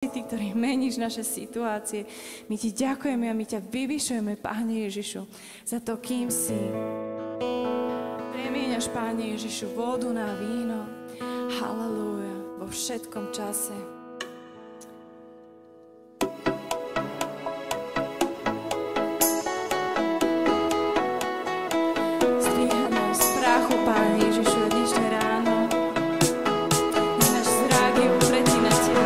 Ty, ktorý meníš naše situácie. My ti ďakujeme a my ťa vyvyšujeme, Páne Ježišu, za to, kým si. Premieňaš, Páne Ježišu, vodu na víno. Halelúja, vo všetkom čase. Zdvíhaná z prachu, Páne Ježišu, dnešné ráno. Náš zrak je upretý na teba.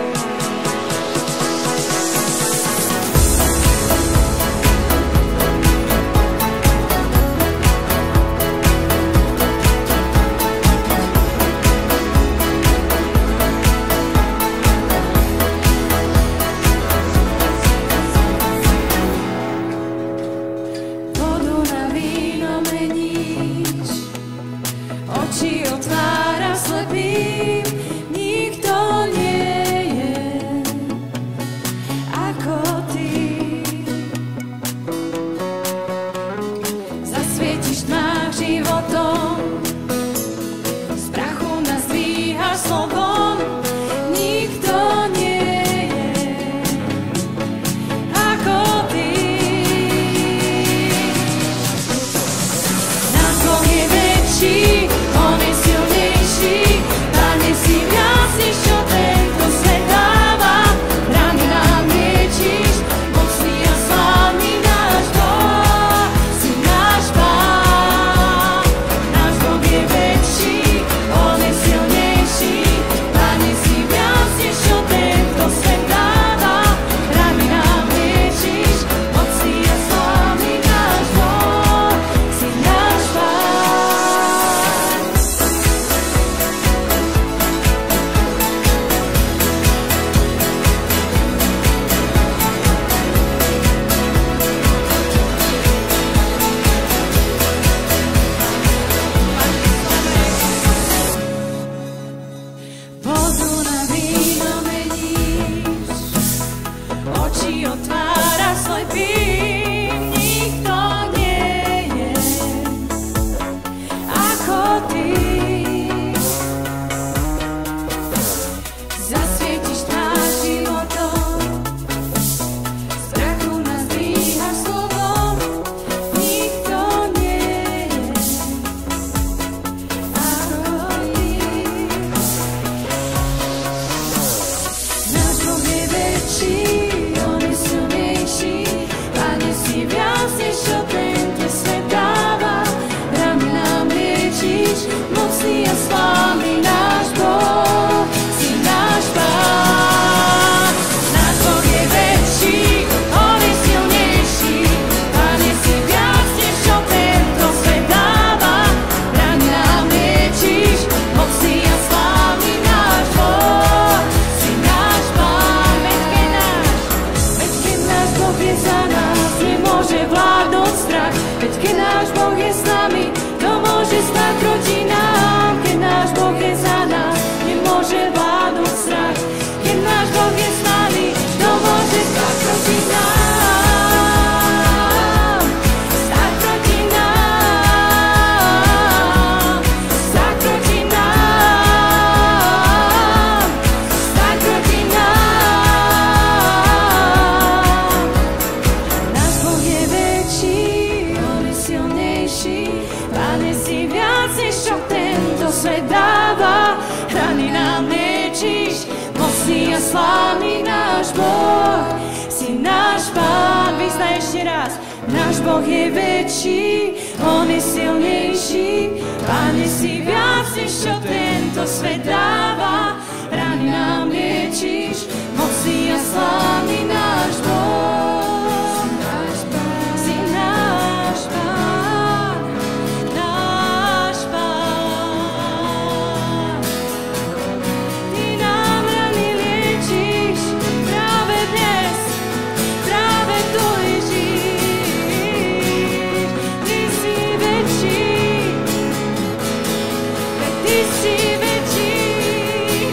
Ty si väčší,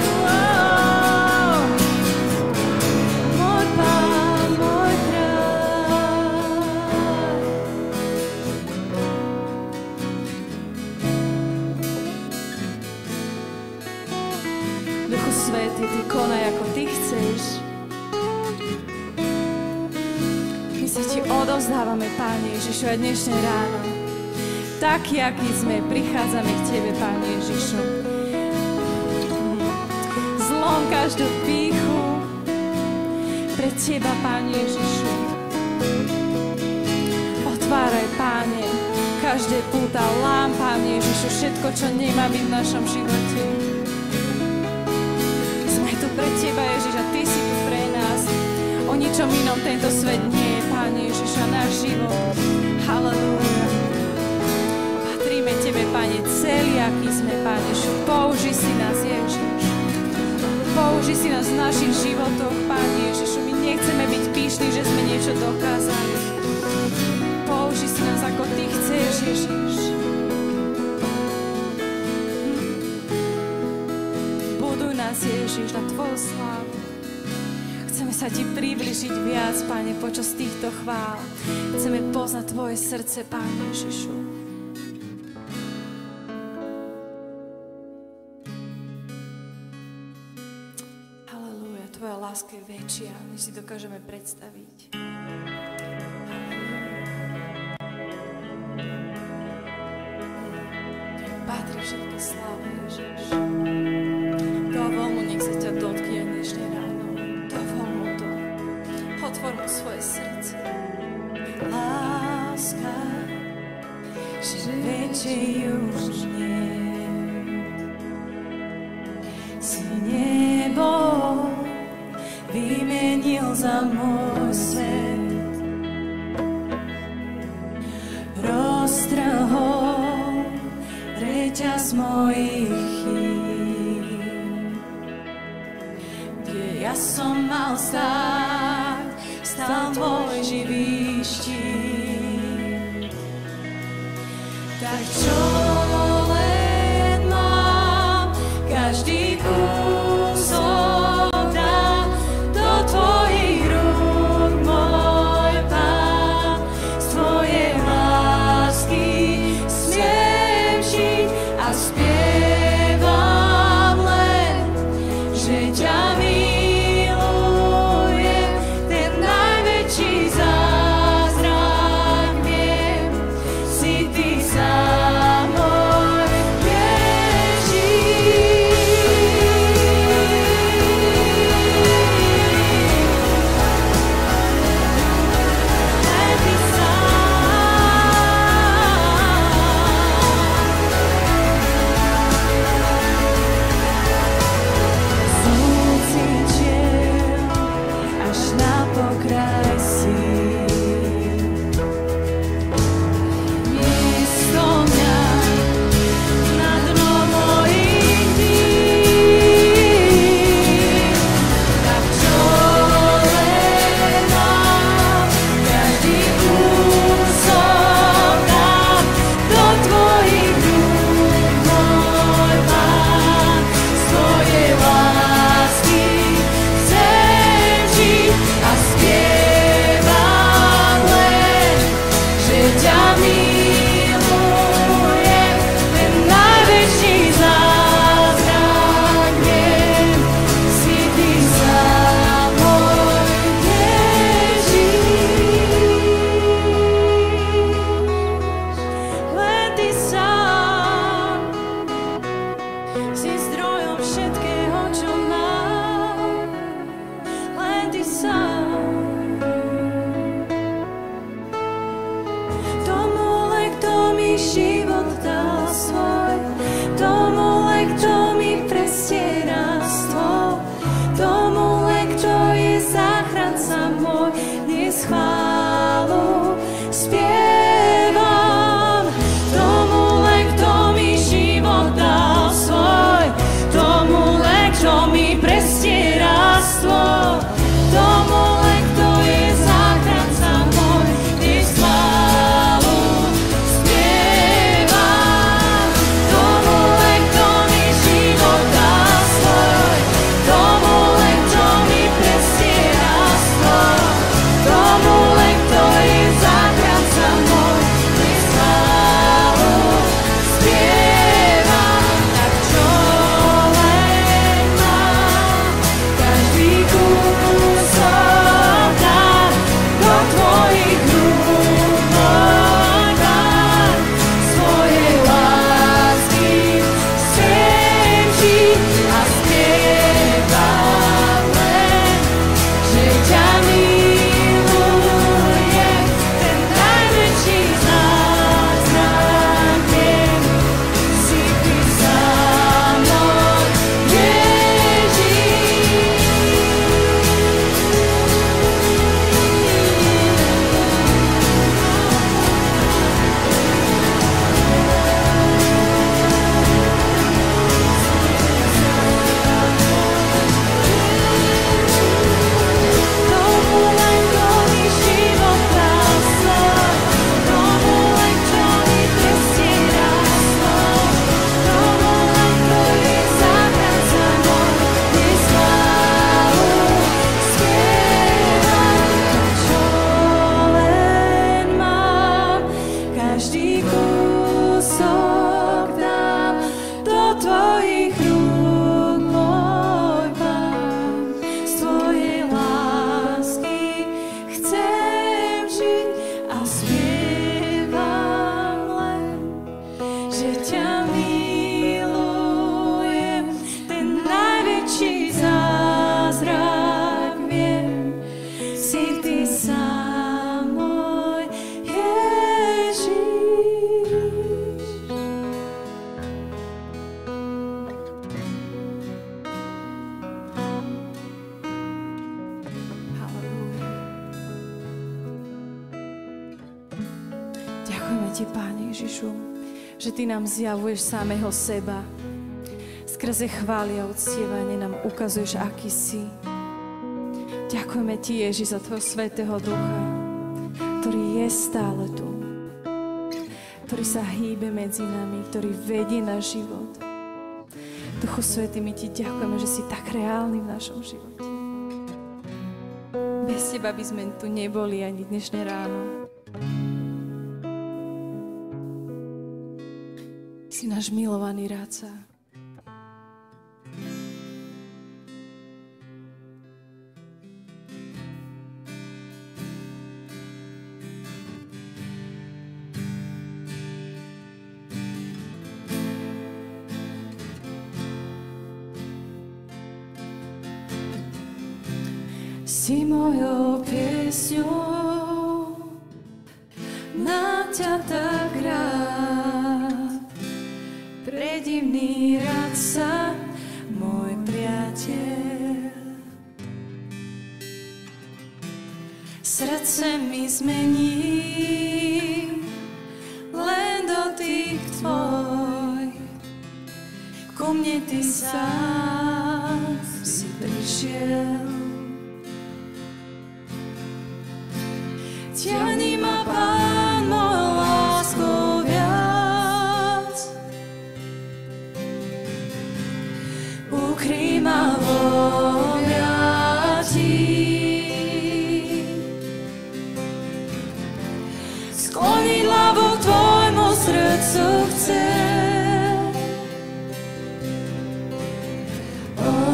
sa Ti odovzdávame, Pane Ježišu, aj dnešné ráno. Taký, aký sme, prichádzame k Tebe, Pane Ježišu. Zlom každú pýchu pred Teba, Pane Ježišu. Otváraj, Páne, každé púta, lám, Pane Ježišu, všetko, čo nemá byť v našom živote. Sme tu pre Teba, Ježiš, a Ty si tu pre nás. O ničom inom tento svet nie je, Pane Ježiš, a náš život. Halelúja. Patríme Tebe, Pane, celý, aký sme, Pane Ježiš. Použij si nás, Ježiš. Použij si nás v našich životoch, Pane Ježišu. My nechceme byť pyšní, že sme niečo dokázali. Použij si nás, ako Ty chceš, Ježiš. Buduj nás, Ježiš, na Tvoju slávu. Chceme sa Ti približiť viac, Pane, počas týchto chvál. Chceme poznať Tvoje srdce, Pane Ježišu. Halelúja, Tvoja láska je väčšia, než si dokážeme predstaviť. Patrí všetko sláva, Ježiš. Dovol mu, nech sa ťa dotkne dnešné ráno. Dovol mu to. Otvor mu svoje srdce. Láska, že väčšej už nie. Si nebo vymenil za môj svet. Roztrhol reťaz mojich chýb. Kde ja som mal stáť, stal tvoj živý štít. Tak čo len mám, každý kúsok dám do tvojich rúk, môj Pán. Z tvojej lásky smiem žiť a spievam len, že ťa milujem, ten najväčší zázrak viem, si Ty sám môj Tomu len, kto mi prestiera svoj, tomu Ďakujeme Ti, Páne Ježišu, že Ty nám zjavuješ samého seba. Skrze chvály a uctievanie nám ukazuješ, aký si. Ďakujeme Ti, Ježiš, za Tvojho Svätého Ducha, ktorý je stále tu, ktorý sa hýbe medzi nami, ktorý vedie náš život. Duchu Svätý, my Ti ďakujeme, že si tak reálny v našom živote. Bez Teba by sme tu neboli ani dnešné ráno. Si náš milovaný rádca. Si mojou piesňou, na ťa tak rád, predivný radca, môj priateľ. Srdce mi zmení, len dotyk tvoj, ku mne ty sám si prišiel. Ťahni ma, Pán, mojou láskou viac, ukryj ma v objatí, skloniť hlavu k tvojmu srdcu chcem. Oh,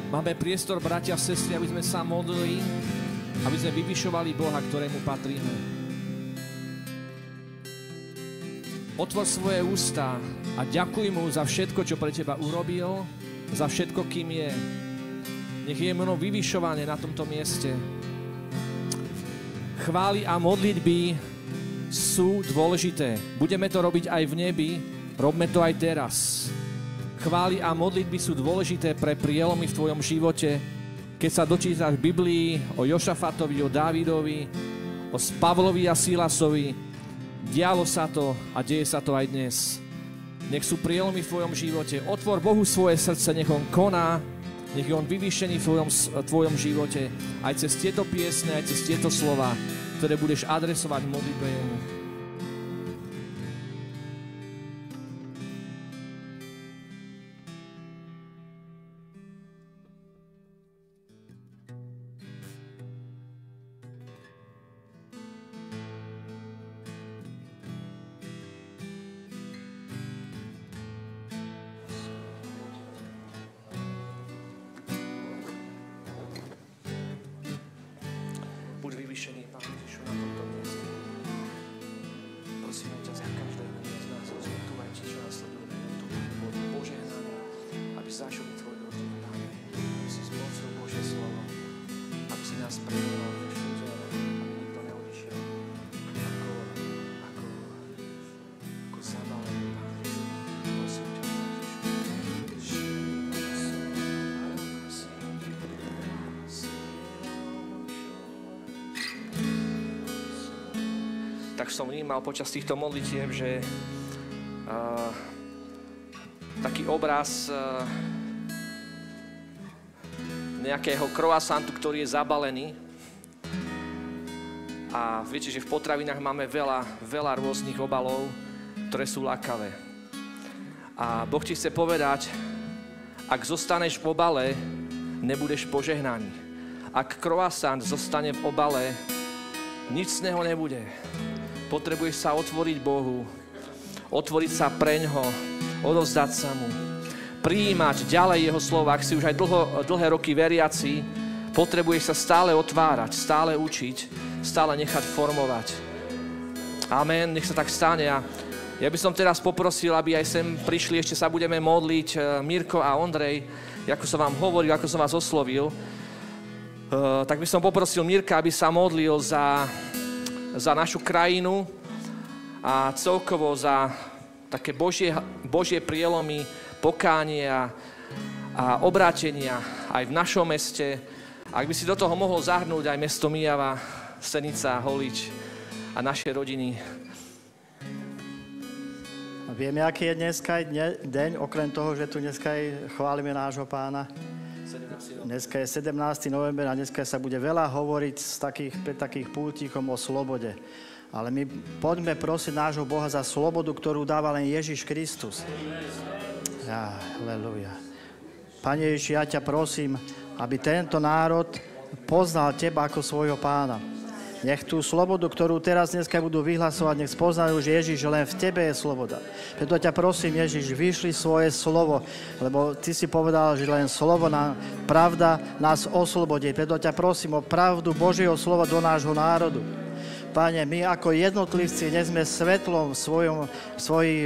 Máme priestor, bratia a sestry, aby sme sa modlili, aby sme vyvyšovali Boha, ktorému patríme. Otvor svoje ústa a ďakuj mu za všetko, čo pre teba urobil, za všetko, kým je. Nech je meno vyvyšované na tomto mieste. Chvály a modlitby sú dôležité. Budeme to robiť aj v nebi, robme to aj teraz. Chvály a modlitby sú dôležité pre prielomy v tvojom živote. Keď sa dočítaš v Biblii o Jošafatovi, o Dávidovi, o Pavlovi a Silasovi, dialo sa to a deje sa to aj dnes. Nech sú prielomy v tvojom živote. Otvor Bohu svoje srdce, nech on koná, nech je on vyvýšený v tvojom živote. Aj cez tieto piesne, aj cez tieto slova, ktoré budeš adresovať v modlitbe jemu. Tak som vnímal počas týchto modlitieb, že taký obraz nejakého croissantu, ktorý je zabalený. A viete, že v potravinách máme veľa rôznych obalov, ktoré sú lákavé. A Boh ti chce povedať, ak zostaneš v obale, nebudeš požehnaný. Ak croissant zostane v obale, nič z neho nebude. Potrebuješ sa otvoriť Bohu, otvoriť sa preňho, odovzdať sa mu, prijímať ďalej jeho slova. Ak si už aj dlhé roky veriaci, potrebuješ sa stále otvárať, stále učiť, stále nechať formovať. Amen, nech sa tak stane. A ja by som teraz poprosil, aby aj sem prišli, ešte sa budeme modliť, Mirko a Ondrej, ako som vám hovoril, ako som vás oslovil, tak by som poprosil Mirka, aby sa modlil za našu krajinu a celkovo za také Božie prielomy, pokánie a obrátenia aj v našom meste. Ak by si do toho mohol zahrnúť aj mesto Myjava, Senica, Holič a naše rodiny. Vieme, aký je dneska deň, okrem toho, že tu dneska chválime nášho Pána? Dneska je 17. november a dneska sa bude veľa hovoriť pred takých pútikom o slobode. Ale my poďme prosiť nášho Boha za slobodu, ktorú dáva len Ježiš Kristus. Halelúja. Pane Ježiš, ja ťa prosím, aby tento národ poznal teba ako svojho Pána. Nech tú slobodu, ktorú teraz dneska budú vyhlasovať, nech spoznajú, že Ježiš, len v tebe je sloboda. Preto ťa prosím, Ježiš, vyšli svoje slovo, lebo ty si povedal, že len slovo, pravda nás oslobodí. Preto ťa prosím o pravdu Božieho slova do nášho národu. Pane, my ako jednotlivci nie sme svetlom v svojej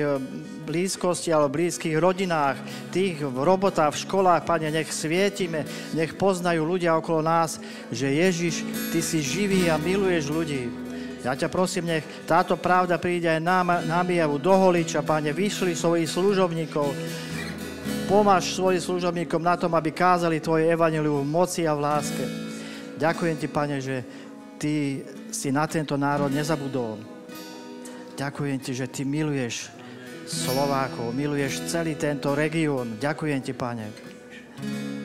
blízkosti alebo blízkych rodinách, tých v robotách, v školách. Pane, nech svietime, nech poznajú ľudia okolo nás, že Ježiš, ty si živý a miluješ ľudí. Ja ťa prosím, nech táto pravda príde aj na Myjavu, do Holiča. Pane, vyšli svojich služobníkov, pomáš svojim služobníkom na tom, aby kázali tvoje evanjelium v moci a v láske. Ďakujem ti, Pane, že ty si na tento národ nezabudol. Ďakujem ti, že ty miluješ Slovákov, miluješ celý tento región. Ďakujem ti, Pane.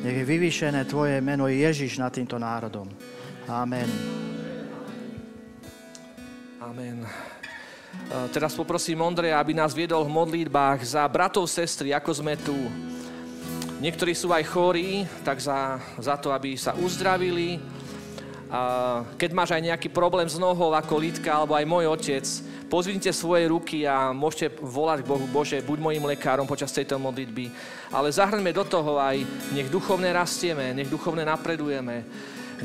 Nech je vyvýšené tvoje meno Ježiš nad týmto národom. Amen. Amen. Teraz poprosím Ondreja, aby nás viedol v modlitbách za bratov, sestry, ako sme tu. Niektorí sú aj chorí, tak za to, aby sa uzdravili. Keď máš aj nejaký problém s nohou ako Lidka alebo aj môj otec, Pozvinte svoje ruky a môžete volať k Bohu: Bože, buď mojím lekárom počas tejto modlitby. Ale zahrňme do toho aj, nech duchovne rastieme, nech duchovne napredujeme,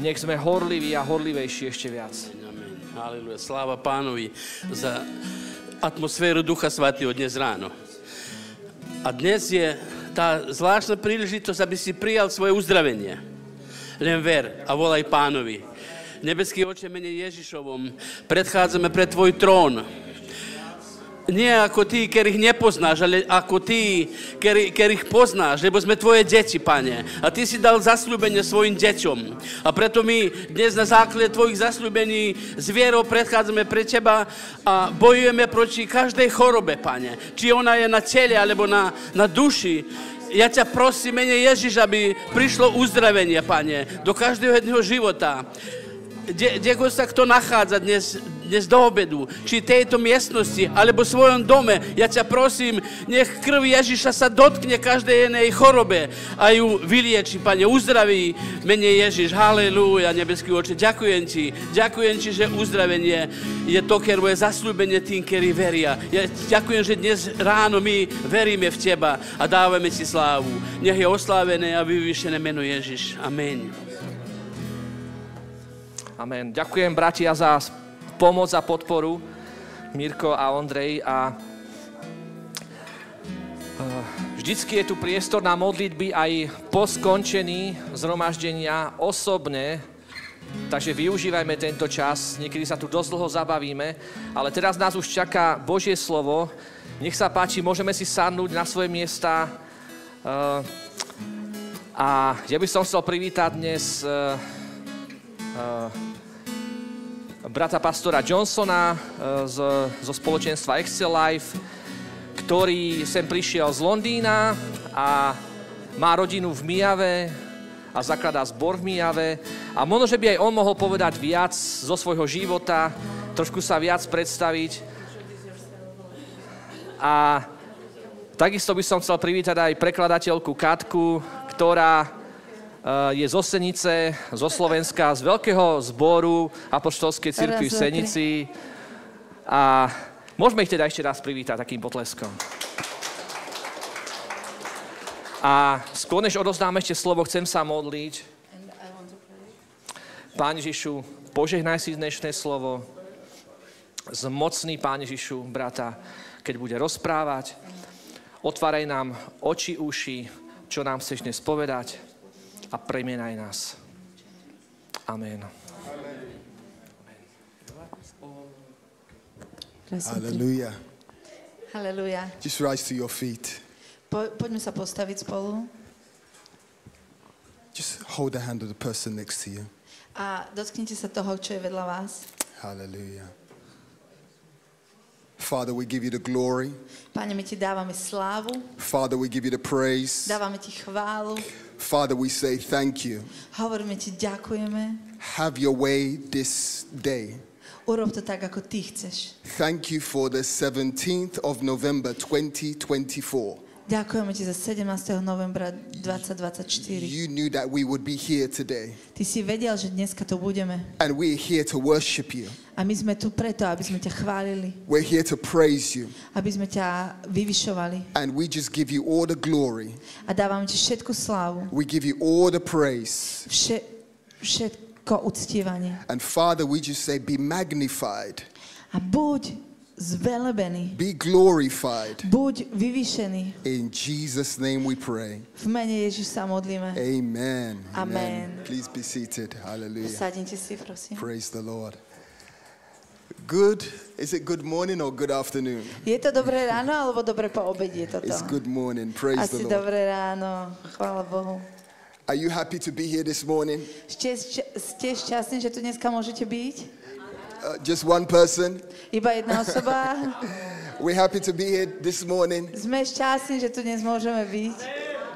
nech sme horliví a horlivejší ešte viac. Halleluja. Sláva Pánovi za atmosféru Ducha Svätého dnes ráno. A dnes je tá zvláštna príležitosť, aby si prijal svoje uzdravenie. Len ver a volaj Pánovi. Nebeský Oče, mene Ježišovom, predchádzame pred Tvoj trón. Nie ako tí, ktorých nepoznáš, ale ako tí, ktorých poznáš, lebo sme Tvoje deti, Pane. A Ty si dal zasľúbenie svojim deťom. A preto my dnes na základe Tvojich zasľúbení s vierou predchádzame pre Teba a bojujeme proti každej chorobe, Pane. Či ona je na tele, alebo na duši. Ja ťa prosím, mene Ježiš, aby prišlo uzdravenie, Pane, do každého jedného života. Kde sa kto nachádza dnes do obedu, či tejto miestnosti, alebo v svojom dome, ja ťa prosím, nech krv Ježiša sa dotkne každej jednej chorobe a ju vylieči, Pane, uzdraví, mene Ježiš, halelúja, nebeský Oče, ďakujem Ti, že uzdravenie je to, ktoré je zasľúbenie tým, ktorí veria. Ja ďakujem, že dnes ráno my veríme v Teba a dávame Ti slávu. Nech je oslávené a vyvýšené meno Ježiš. Amen. Amen. Ďakujem, bratia, za pomoc a podporu, Mirko a Ondrej. A vždycky je tu priestor na modlitby aj po skončení zhromaždenia osobne, takže využívajme tento čas. Niekedy sa tu dosť dlho zabavíme, ale teraz nás už čaká Božie slovo. Nech sa páči, môžeme si sadnúť na svoje miesta. A ja by som chcel privítať dnes brata pastora Johnsona zo spoločenstva Excel Life, ktorý sem prišiel z Londýna a má rodinu v Mijave a zakladá zbor v Mijave. A možno, že by aj on mohol povedať viac zo svojho života, trošku sa viac predstaviť. A takisto by som chcel privítať aj prekladateľku Katku, ktorá je zo Senice, zo Slovenska, z veľkého zboru apoštolskej cirkvi v Senici. A môžeme ich teda ešte raz privítať takým potleskom. A skôr než odozdám ešte slovo, chcem sa modliť. Pán Ježišu, požehnaj si dnešné slovo. Zmocný, Pán Ježišu, brata, keď bude rozprávať. Otváraj nám oči, uši, čo nám chceš dnes povedať. A premienaj nás. Amen. Hallelujah. Hallelujah. Just rise to your feet. Poďme sa postaviť spolu. Just hold the hand of the person next to you. A dotknite sa toho, čo je vedľa vás. Hallelujah. Father, we give you the glory. Pane, my Ti dávame slávu. Father, we give you the praise. Dávame Ti chválu. Father, we say thank you. Hovoríme Ti, ďakujeme. Have your way this day. Urob to tak, ako Ty chceš. Thank you for the 17th of November 2024. Ďakujeme Ti za 17. novembra 2024. You knew that we would be here today. Ty si vedel, že dneska tu budeme. And we're here to worship you. A my sme tu preto, aby sme ťa chválili. We're here to praise you. Aby sme ťa vyvyšovali. And we just give you all the glory. A dávame Ti všetku slávu. We give you all the praise. Všetko uctievanie. And Father, we just say, be magnified. A buď zvelebený. Be glorified. Buď vyvýšený. In Jesus' name we pray. V mene Ježiš sa modlíme. Amen. Amen. Please be seated. Hallelujah. Sadnite si, prosím. Praise the Lord. Good. Is it good morning or good afternoon? Je to dobré ráno, alebo dobré po obede toto? It's good morning. Praise the Asi Lord. dobré ráno. Chvála Bohu. Are you happy to be here this morning? Ste šťastní, že tu dneska môžete byť? Just one person? Iba jedna osoba? We're happy to be here this morning. Sme šťastní, že tu dnes môžeme byť.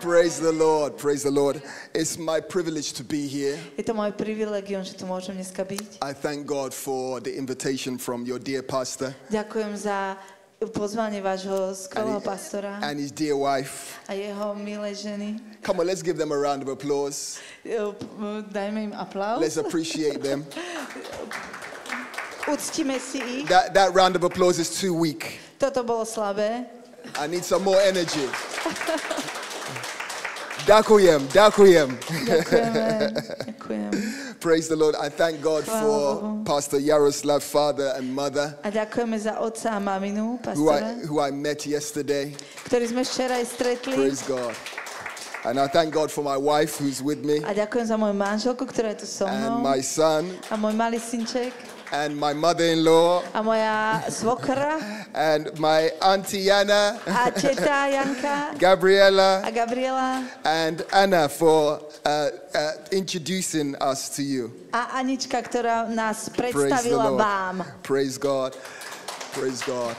Praise the Lord. Praise the Lord. It's my privilege to be here. Je to môj privilegium, že tu môžem dneska byť. I thank God for the invitation from your dear pastor. Ďakujem za pozvanie vášho skvelého pastora and his dear wife. A jeho milé ženy. Come on, let's give them a round of applause. Dajme im aplauz. Let's appreciate them. Uctíme si ich. That round of applause is too weak. Toto bolo slabé. I need some more energy. Ďakujem. Ďakujem. Praise the Lord. I thank God for Pastor Yaroslav, father and mother, A ďakujeme za otca a maminu, pastora, who I met yesterday. ktorí sme včera aj stretli. Praise God. And I thank God for my wife who's with me, A ďakujem za moju manželku, ktorá je tu so and mnou. my son, A môj malý synček. and my mother-in-law, A moja svokra. and my auntie Yana, A teta Janka. Gabriela, A Gabriela. and Anna for introducing us to you. A Anička, ktorá nás Praise the predstavila Lord. vám. Praise God. Praise God.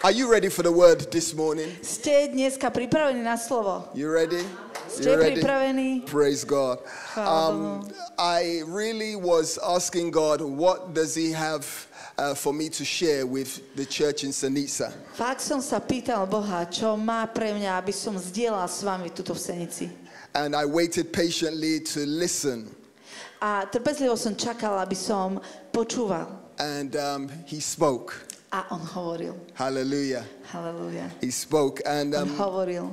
Are you ready for the word this morning? Ste dneska pripravení na slovo? You ready? Ste pripravení? Praise God. Chvála Bohu. I really was asking God, what does He have for me to share with the church in Senica? Fakt som sa pýtal Boha, čo má pre mňa, aby som zdieľal s vami tuto v Senici. And I waited patiently to listen. A trpezlivo som čakal, aby som počúval. And He spoke. A on hovoril. Hallelujah. Halelúja. He spoke. And On hovoril.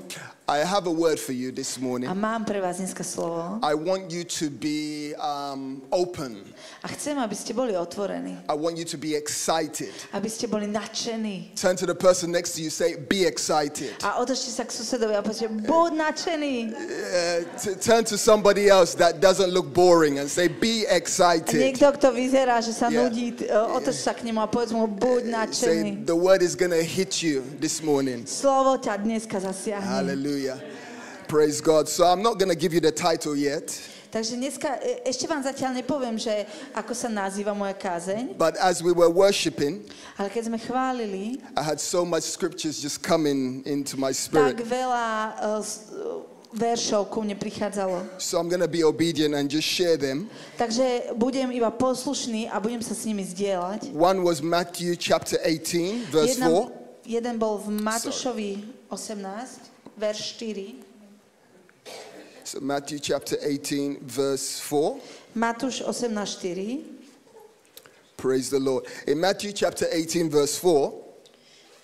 I have a word for you this morning. A mám pre vás dneska slovo. I want you to be open. A chcem, aby ste boli otvorení. I want you to be excited. Aby ste boli nadšení. Turn to the person next to you, say, be excited. A otočte sa k susedovi a povedzte, buď nadšený. Turn to somebody else that doesn't look boring and say, be A excited. niekto, kto vyzerá, že sa Yeah. nudí, otoč sa k nemu a povedz mu, buď nadšený. Say, the word is going to hit you this morning. Slovo ťa dneska zasiahne. Hallelujah. Praise God. So I'm not going to give you the title yet, Takže dneska, ešte vám zatiaľ nepoviem, že ako sa nazýva moja kázeň, but as we were worshiping, ale keď sme chválili, I had so much scriptures just coming into my tak spirit. veľa veršov ku mne prichádzalo. So I'm going to be obedient and just share them. Takže budem iba poslušný a budem sa s nimi zdieľať. One was Matthew chapter 18, verse 4. Jeden bol v Matúšovi 18, verš 4. So Matthew chapter 18, verse 4. Matúš 18, 4. Praise the Lord. In Matthew chapter 18, verse 4,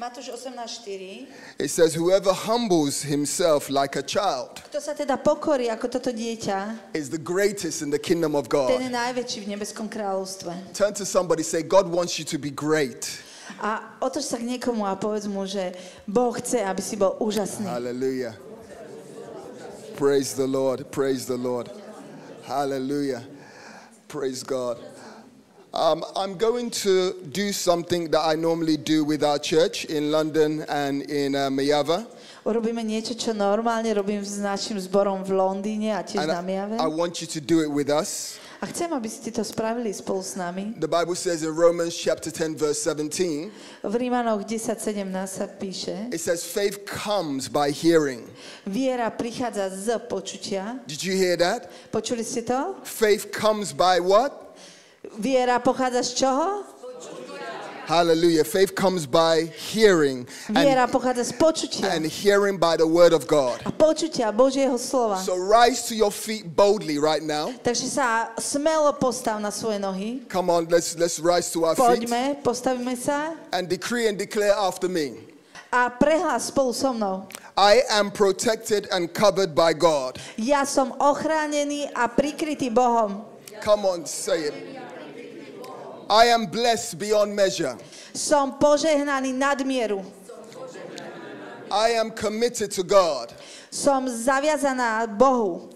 Matúš 18, 4. it says, whoever humbles himself like a child Kto sa teda pokorí ako toto dieťa, is the greatest in the kingdom of ten je God. najväčší v nebeskom kráľovstve. Turn to somebody, say, God wants you to be great. A otoč sa k niekomu a povedz mu, že Boh chce, aby si bol úžasný. Hallelujah. Praise the Lord. Praise the Lord. Hallelujah. Praise God. I'm going to do something that I normally do with our church in London and in Myjava. Urobíme niečo, čo normálne robím s našim zborom v Londýne a tiež And na Myjave. I want you to do it with us. A chcem, aby ste to spravili spolu s nami. The Bible says in Romans chapter 10, verse 17, V Rímanoch 10:17 sa píše, it says, faith comes by hearing. viera prichádza z počutia. Did you hear that? Počuli ste to? Faith comes by what? Viera pochádza z čoho? Hallelujah. Faith comes by hearing Viera pochádza z počutia. and hearing by the word of God. A počutia Božieho slova. So rise to your feet boldly right now. Takže sa smelo postav na svoje nohy. Come on, let's rise to our feet Poďme, postavíme sa and decree and declare after me. a prehlás spolu so mnou. I am protected and covered by God. Ja som ochránený a prikrytý Bohom. Come on, say it. I am blessed beyond measure. Som požehnaný nadmieru. I am committed to God. Som zaviazaná Bohu.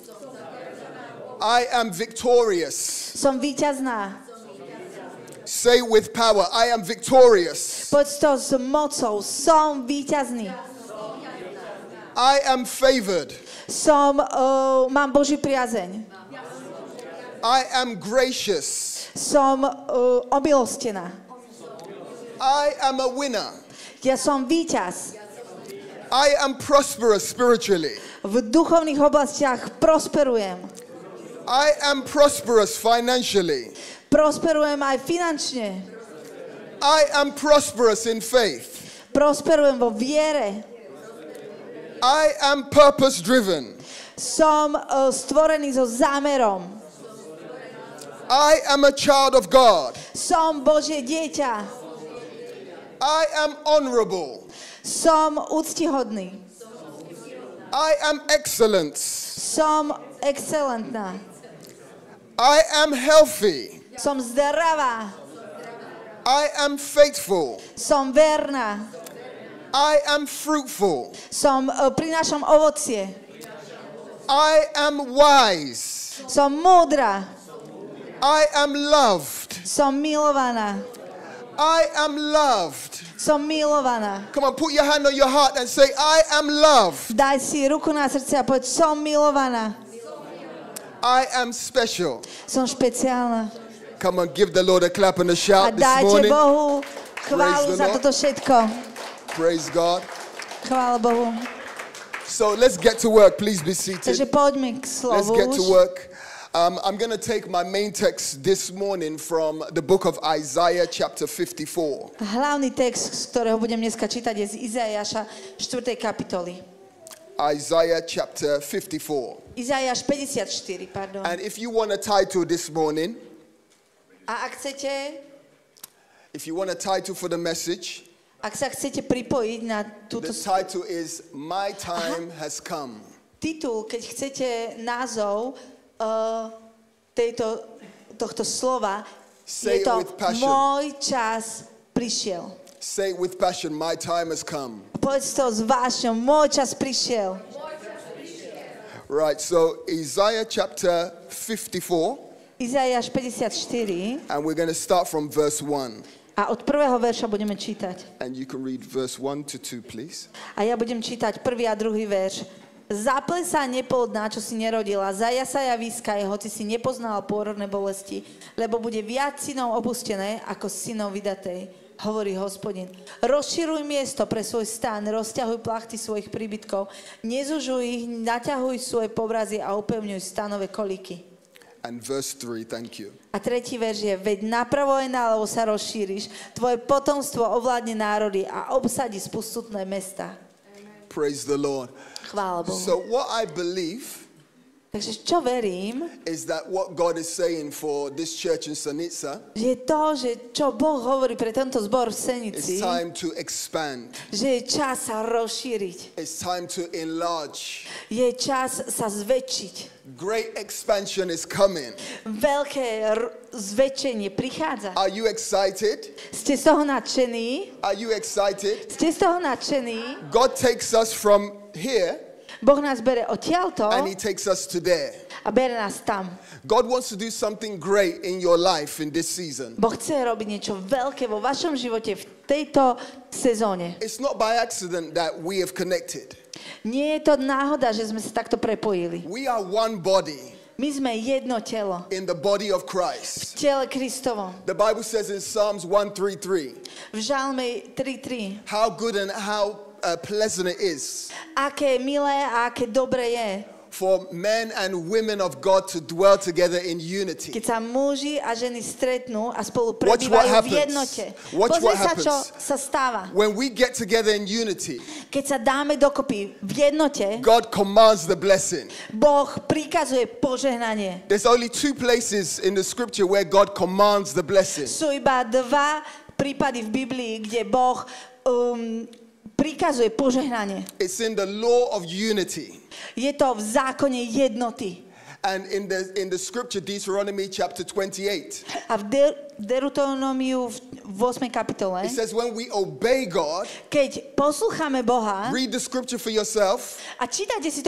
I am victorious. Som víťazná. Say with power, I am victorious. Poď to s mocou. Som víťazný. I am favored. Mám Boží priazeň. I am gracious. Som omilostená. I am a winner. Ja som víťaz. I am prosperous spiritually. V duchovných oblastiach prosperujem. I am prosperous financially. Prosperujem aj finančne. I am prosperous in faith. Prosperujem vo viere. I am purpose driven. Som stvorený so zámerom. I am a child of God. Som Božie dieťa. I am honorable. Som úctihodný. I am excellence. Som excelentná. I am healthy. Som zdravá. I am faithful. Som verná. I am fruitful. Prinášam ovocie. I am wise. Som múdra. I am loved. Som milovaná. I am loved. Som milovaná. Come on, put your hand on your heart and say, I am loved. Daj si ruku na srdce a povedz, som milovaná. I am special. Som špeciálna. Come on, give the Lord a clap and a A shout this dajte morning. Bohu chválu Praise the za Lord. toto všetko. Praise God. Chvála Bohu. So let's get to work. Please be Takže seated. poďme k Let's slovu get to už. work. I'm going to take my main text this morning from the book of Isaiah chapter 54. Hlavný text, z ktorého budem dneska čítať, je z Izaiáša 4. kapitoly. Isaiah chapter 54. Izaiáš 54, pardon. And if you want a title this morning, A ak if you want a title for the message, sa chcete pripojiť na túto the title is My Time Has Come. titul, keď chcete názov tohto slova, Say je it to with passion. Môj čas prišiel. Say it with passion, my time has come. Povedz to s vášňou, môj čas prišiel. Right, so Isaiah chapter 54, Izaiáš 54 and we're going to start from verse 1. a od prvého verša budeme čítať. And you can read verse 1 to 2, please. A ja budem čítať prvý a druhý verš. Zaplesá neplodná, čo si nerodila, zajasaja výskaj, hoci si nepoznala pôrodné bolesti, lebo bude viac synov opustené, ako synov vydatej, hovorí Hospodin. Rozširuj miesto pre svoj stan, rozťahuj plachty svojich príbytkov, nezužuj ich, naťahuj svoje povrazy a upevňuj stanové kolíky. And verse 3, thank you. A tretí verš je, veď napravo aj náľavo sa rozšíriš, tvoje potomstvo ovládne národy a obsadí spustutné mesta. Praise the Lord. Chvála Bohu. So what I believe Takže čo verím, is that what God is saying for this church in Sanica, je to, že čo Boh hovorí pre tento zbor v it's Senici, time to expand. že je čas sa rozšíriť, It's time to enlarge. je čas sa zväčšiť. Great expansion is coming. Veľké zväčšenie prichádza. Are you excited? Ste z toho nadšení? Are you excited? Ste z toho nadšení? God takes us from here Boh nás bere odtiaľto and he takes us to there. a bere nás tam. God wants to do something great in your life in this season. Boh chce robiť niečo veľké vo vašom živote v tejto sezóne. It's not by accident that we have connected. Nie je to náhoda, že sme sa takto prepojili. We are one body My sme jedno telo in the body of v Christ. tele Kristovom. The Bible says in Psalms 133, V Žalme 3.3. how good and how pleasant it is Aké milé a aké dobre je, for men and women of God to dwell together in unity. keď sa muži a ženy stretnú a spolu Watch what prebývajú v happens. jednote. Watch Pozri what sa, čo happens. sa stáva. When we get together in unity, Keď sa dáme dokopy v jednote, God commands the blessing. Boh prikazuje požehnanie. There's only two places in the scripture where God commands the blessing. Sú iba dva prípady v Biblii, kde Boh prikazuje požehnanie. It's in the law of unity. Je to v zákone jednoty. And in the scripture, Deuteronomy chapter 28, A v Deuteronomiu v 8. kapitole, it says when we obey God, keď poslúchame Boha read the scripture for yourself, a prečítate si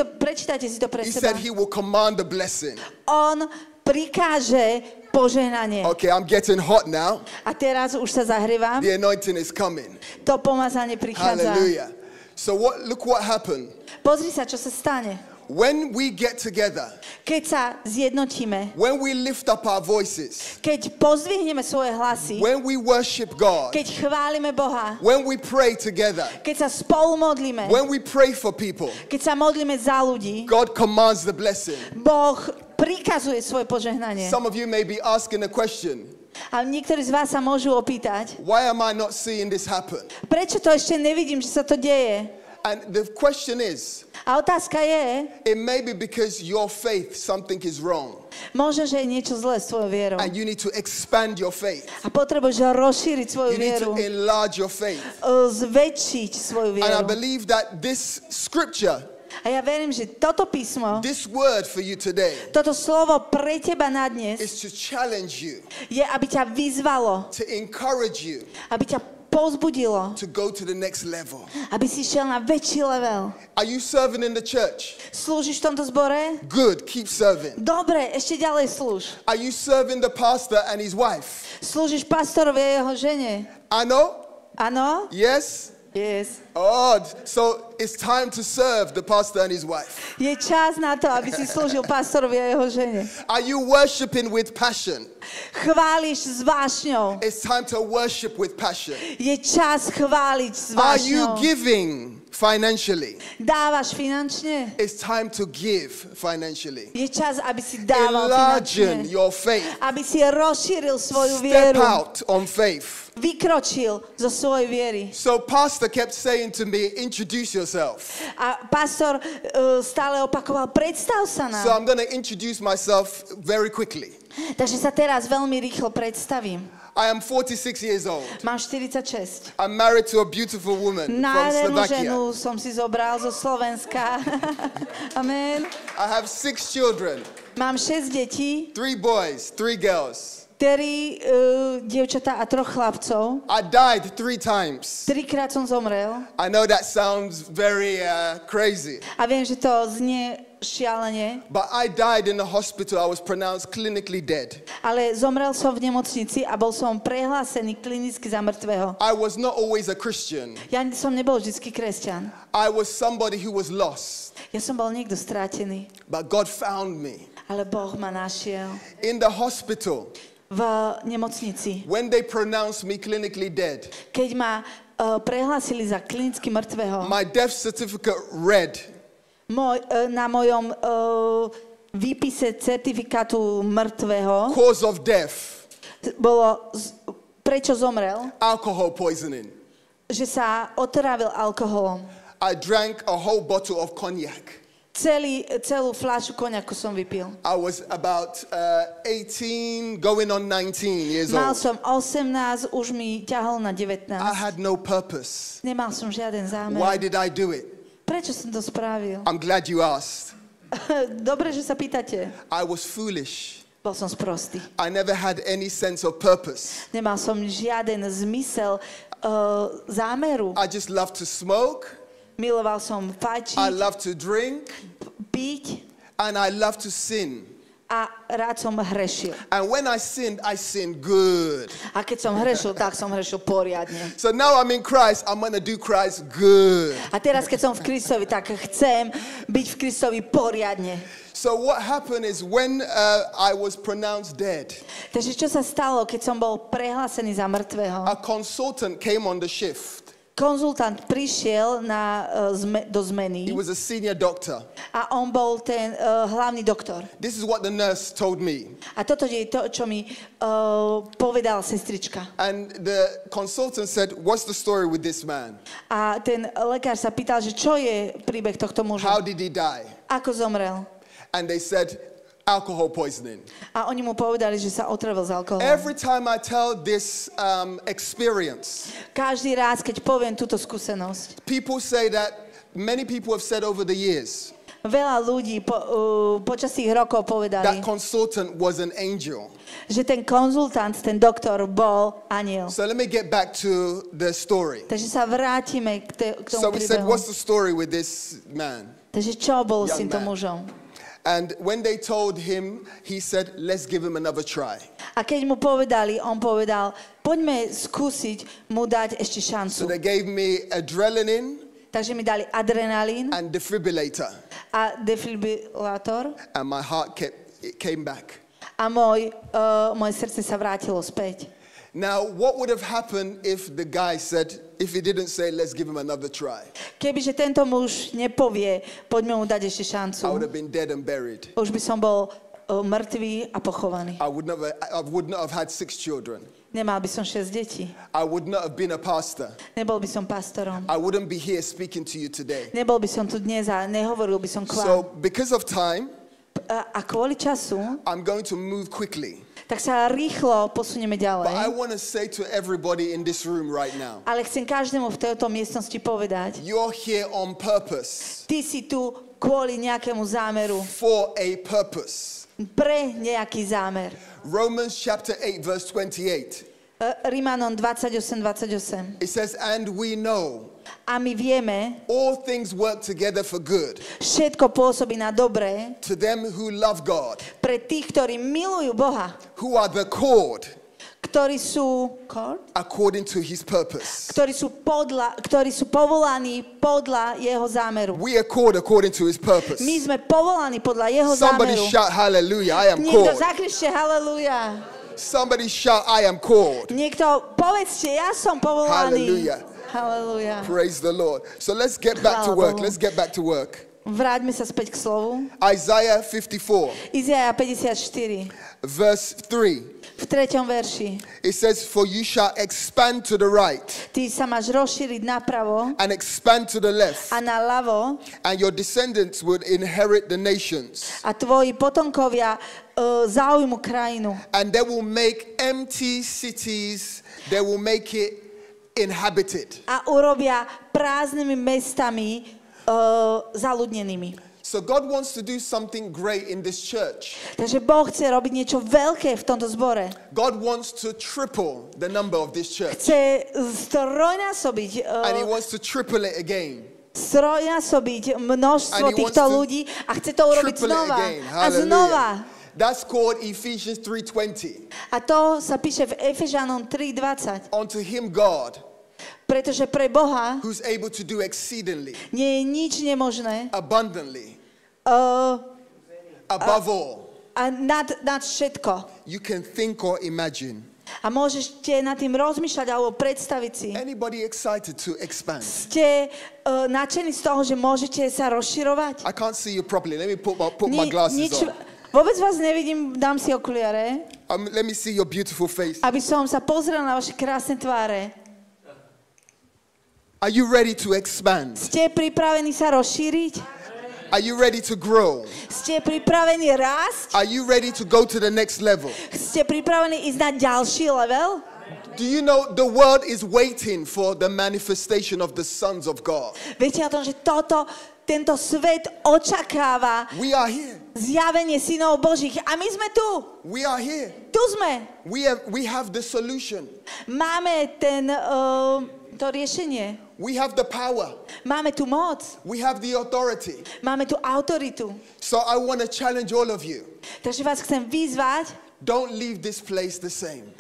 to pre he seba, said he will command the blessing. on prikáže požehnanie. Okay, I'm getting hot now. A teraz už sa zahrievam, The anointing is coming. to pomazanie prichádza. Hallelujah. So look what happened. Pozri sa, čo sa stane. When we get together, Keď sa zjednotíme, when we lift up our voices, keď pozdvihneme svoje hlasy, when we worship God, keď chválime Boha, when we pray together, keď sa spolu modlíme, when we pray for people, keď sa modlíme za ľudí, God commands the blessing. Boh prikazuje svoje požehnanie. Some of you may be asking a question. A niektorí z vás sa môžu opýtať, Why am I not seeing this happen? prečo to ešte nevidím, že sa to deje? And the question is, A otázka je, it may be because your faith, something is wrong. Možno, že je niečo zlé s tvojou vierou. and you need to expand your faith. A potrebuješ rozšíriť svoju You need to vieru. enlarge your faith. Zväčšiť svoju And I vieru. believe that this scripture, A ja verím, že toto písmo, this word for you today, toto slovo pre teba na dnes is to challenge you, je, aby ťa vyzvalo, to encourage you aby ťa povzbudilo, to go to the next level. aby si šiel na väčší level. Are you serving in the church? Slúžiš v tomto zbore? Good, keep serving. Dobre, ešte ďalej slúž. Are you serving the pastor and his wife? Slúžiš pastorovi a jeho žene? Ano? Áno? Yes? Yes. Oh, so it's time to serve the pastor and his wife. Je čas na to, aby si slúžil pastorovi a jeho žene. Are you worshiping with passion? Chváliš s vášňou. It's time to worship with passion. Je čas chváliť s Are you vášňou. giving financially? Dávaš finančne? It's time to give financially. Je čas, aby si dával Enlarging finančne. your faith. Aby si rozšíril svoju Step vieru. out on faith. Vykročil zo svojej viery. So pastor kept saying to me, introduce yourself. A pastor stále opakoval, predstav sa So nám. I'm going to introduce myself very quickly. Takže sa teraz veľmi rýchlo predstavím. I am 46 years old. Mám 46. I'm married to a beautiful woman from Nádhernú ženu Slovakia. som si zobral zo Slovenska. Amen. I have 6 children, Mám 6 detí, 3 boys, 3 girls. 4 dievčatá a 3 chlapcov. I died 3 times. 3-krát som zomrel. I know that sounds very crazy, A viem, že to znie šialene, but I died in the hospital. I was pronounced clinically dead. ale zomrel som v nemocnici a bol som prehlásený klinicky za mŕtvého. I was not always a Christian. Ja som nebol vždycky kresťan. I was somebody who was lost, Ja som bol niekto strátený, but God found me. ale Boh ma našiel. In the hospital, V nemocnici, when they pronounced me clinically dead, keď ma prehlásili za klinicky mŕtvého, my death certificate read, na mojom výpise certifikátu mŕtvého cause of death, bolo, prečo zomrel, alcohol poisoning. že sa otrávil alkoholom. I drank a whole bottle of cognac. Celú fľašu koniaku som vypil. I was about 18, going on 19 years Mal old. som 18, už mi ťahol na 19. I had no purpose. Nemal som žiaden zámer. Why did I do it? Prečo som to spravil? I'm glad you asked. Dobre, že sa pýtate. I was foolish. Bol som sprostý. I never had any sense of purpose. Nemal som žiaden zmysel zámeru. I just loved to smoke, Miloval som I fajčiť, loved to drink, piť and I loved to sin. a rád som hrešil. And when I sinned good. A keď som hrešil, tak som hrešil poriadne. So now I'm in Christ, I'm going to do Christ good. A teraz, keď som v Kristovi, tak chcem byť v Kristovi poriadne. So what happened is when I was pronounced dead, Takže čo sa stalo, keď som bol prehlásený za mŕtvého? a consultant came on the shift. Konzultant prišiel do He zmeny was a senior doctor. a on bol ten hlavný doktor. This is what the nurse told me. A toto je to, čo mi povedala sestrička. And the consultant said, what's the story with this man? A ten lekár sa pýtal, že čo je príbeh tohto muža? How did he die? Ako zomrel? And they said, alcohol poisoning. A oni mu povedali, že sa otravil z alkoholom. Every time I tell this experience, Každý raz, keď poviem túto skúsenosť, people say that many people have said over the years veľa ľudí počas tých rokov that povedali, consultant was an angel. že ten konzultant, ten doktor bol anjel. So let me get back to the story. Takže sa vrátime k So tomu we said, príbehu. what's the story with this man? Takže čo bolo s Young týmto man. mužom? And when they told him, he said, let's give him another try. A keď mu povedali, on povedal, poďme skúsiť mu dať ešte So šancu. they gave me adrenaline Takže mi dali adrenalín and defibrillator, a defibrilátor and my heart came back. a moje srdce sa vrátilo späť. Now, what would have happened if the guy said, if he didn't say, let's give him another try? Kebyže tento muž nepovie, poďme mu dať ešte I would šancu, have been dead and buried. už by som bol mŕtvý a pochovaný. I would not have had 6 children. Nemal by som 6 detí. I would not have been a pastor. Nebol by som pastorom. I wouldn't be here speaking to you today. Nebol by som tu dnes a nehovoril by som k So, vám. because of time, A kvôli času, I'm going to move quickly. tak sa rýchlo posunieme But I ďalej. want to say to everybody in this room right now, Ale chcem každému v tejto miestnosti povedať, you're here on purpose, ty si tu kvôli nejakému zámeru, for a purpose. pre nejaký zámer. Romans chapter 8 verse 28. Rímanom 28:28. It says, and we know A my vieme, all things work together for good všetko pôsobí na dobré to them who love God, pre tých, ktorí milujú Boha, who are the called ktorí sú according to his purpose. ktorí sú povolaní podľa jeho zámeru. We are called according to his purpose. My sme povolaní podľa jeho Somebody zámeru. shout hallelujah, I am Niekto called. zakričte haleluja. Somebody shout I am called. Niekto povedzte, ja som povolaný. Hallelujah. Haleluja. Praise the Lord. So let's get back to work. Let's get back to work. Vráťme sa späť k slovu. Isaiah 54 Izaja 54, verse 3. v 3. verši. It says, for you shall expand to the right Ty sa máš rozšíriť napravo and expand to the left, a naľavo and your descendants would inherit the nations, a tvoji potomkovia zaujmu krajinu. and they will make empty cities, they will make it inhabited. A urobia prázdnymi mestami zaľudnenými. So God wants to do something great in this church. Takže Boh chce robiť niečo veľké v tomto zbore. God wants to triple the number of this church, Chce strojnásobiť and he wants to triple it again. množstvo And he týchto wants to ľudí a chce to urobiť Triple it znova again. a znova. That's called Ephesians 3:20. A to sa píše v Efežanom 3:20. Unto him God, Pretože pre Boha who's able to do exceedingly, nie je nič nemožné abundantly, above all, a nad všetko. you can think or imagine. A môžete nad tým rozmýšľať alebo predstaviť si. Anybody excited to expand? Ste nadšení z toho, že môžete sa rozširovať? I can't see you properly. Let me put my glasses on. Vôbec vás nevidím, dám si okuliare, Let me see your beautiful face. aby som sa pozrel na vaše krásne tváre. Are you ready to expand? Ste pripravení sa rozšíriť? Are you ready to grow? Ste pripravení rásť? Are you ready to go to the next level? Ste pripravení ísť na ďalší level? Do you know the world is waiting for the manifestation of the sons of God? Viete o tom, že tento svet očakáva We are here. zjavenie synov Božích a my sme tu. We are here. Tu sme. We have the solution. Máme to riešenie. We have the power. Máme tu moc. We have the authority. Máme tu autoritu. So I want to challenge all of you. Takže vás chcem vyzvať, Don't leave this place the same.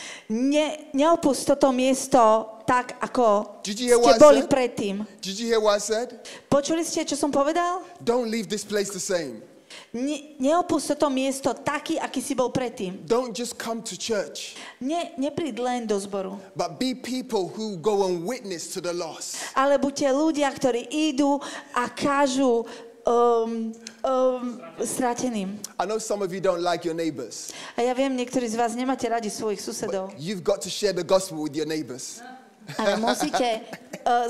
Neopust toto miesto tak, ako Did you hear ste what I boli said? predtým. Did you hear what I said? Počuli ste, čo som povedal? Don't leave this place the same. Neopust toto miesto taký, aký si bol predtým. Don't just come to church, Nepríď len do zboru. but be people who go and witness to the lost. Ale buďte ľudia, ktorí idú a kážu strateným. I know some of you don't like your neighbors. A ja viem, niektorí z vás nemáte radi svojich susedov. You've got to share the gospel with your neighbors. Ale musíte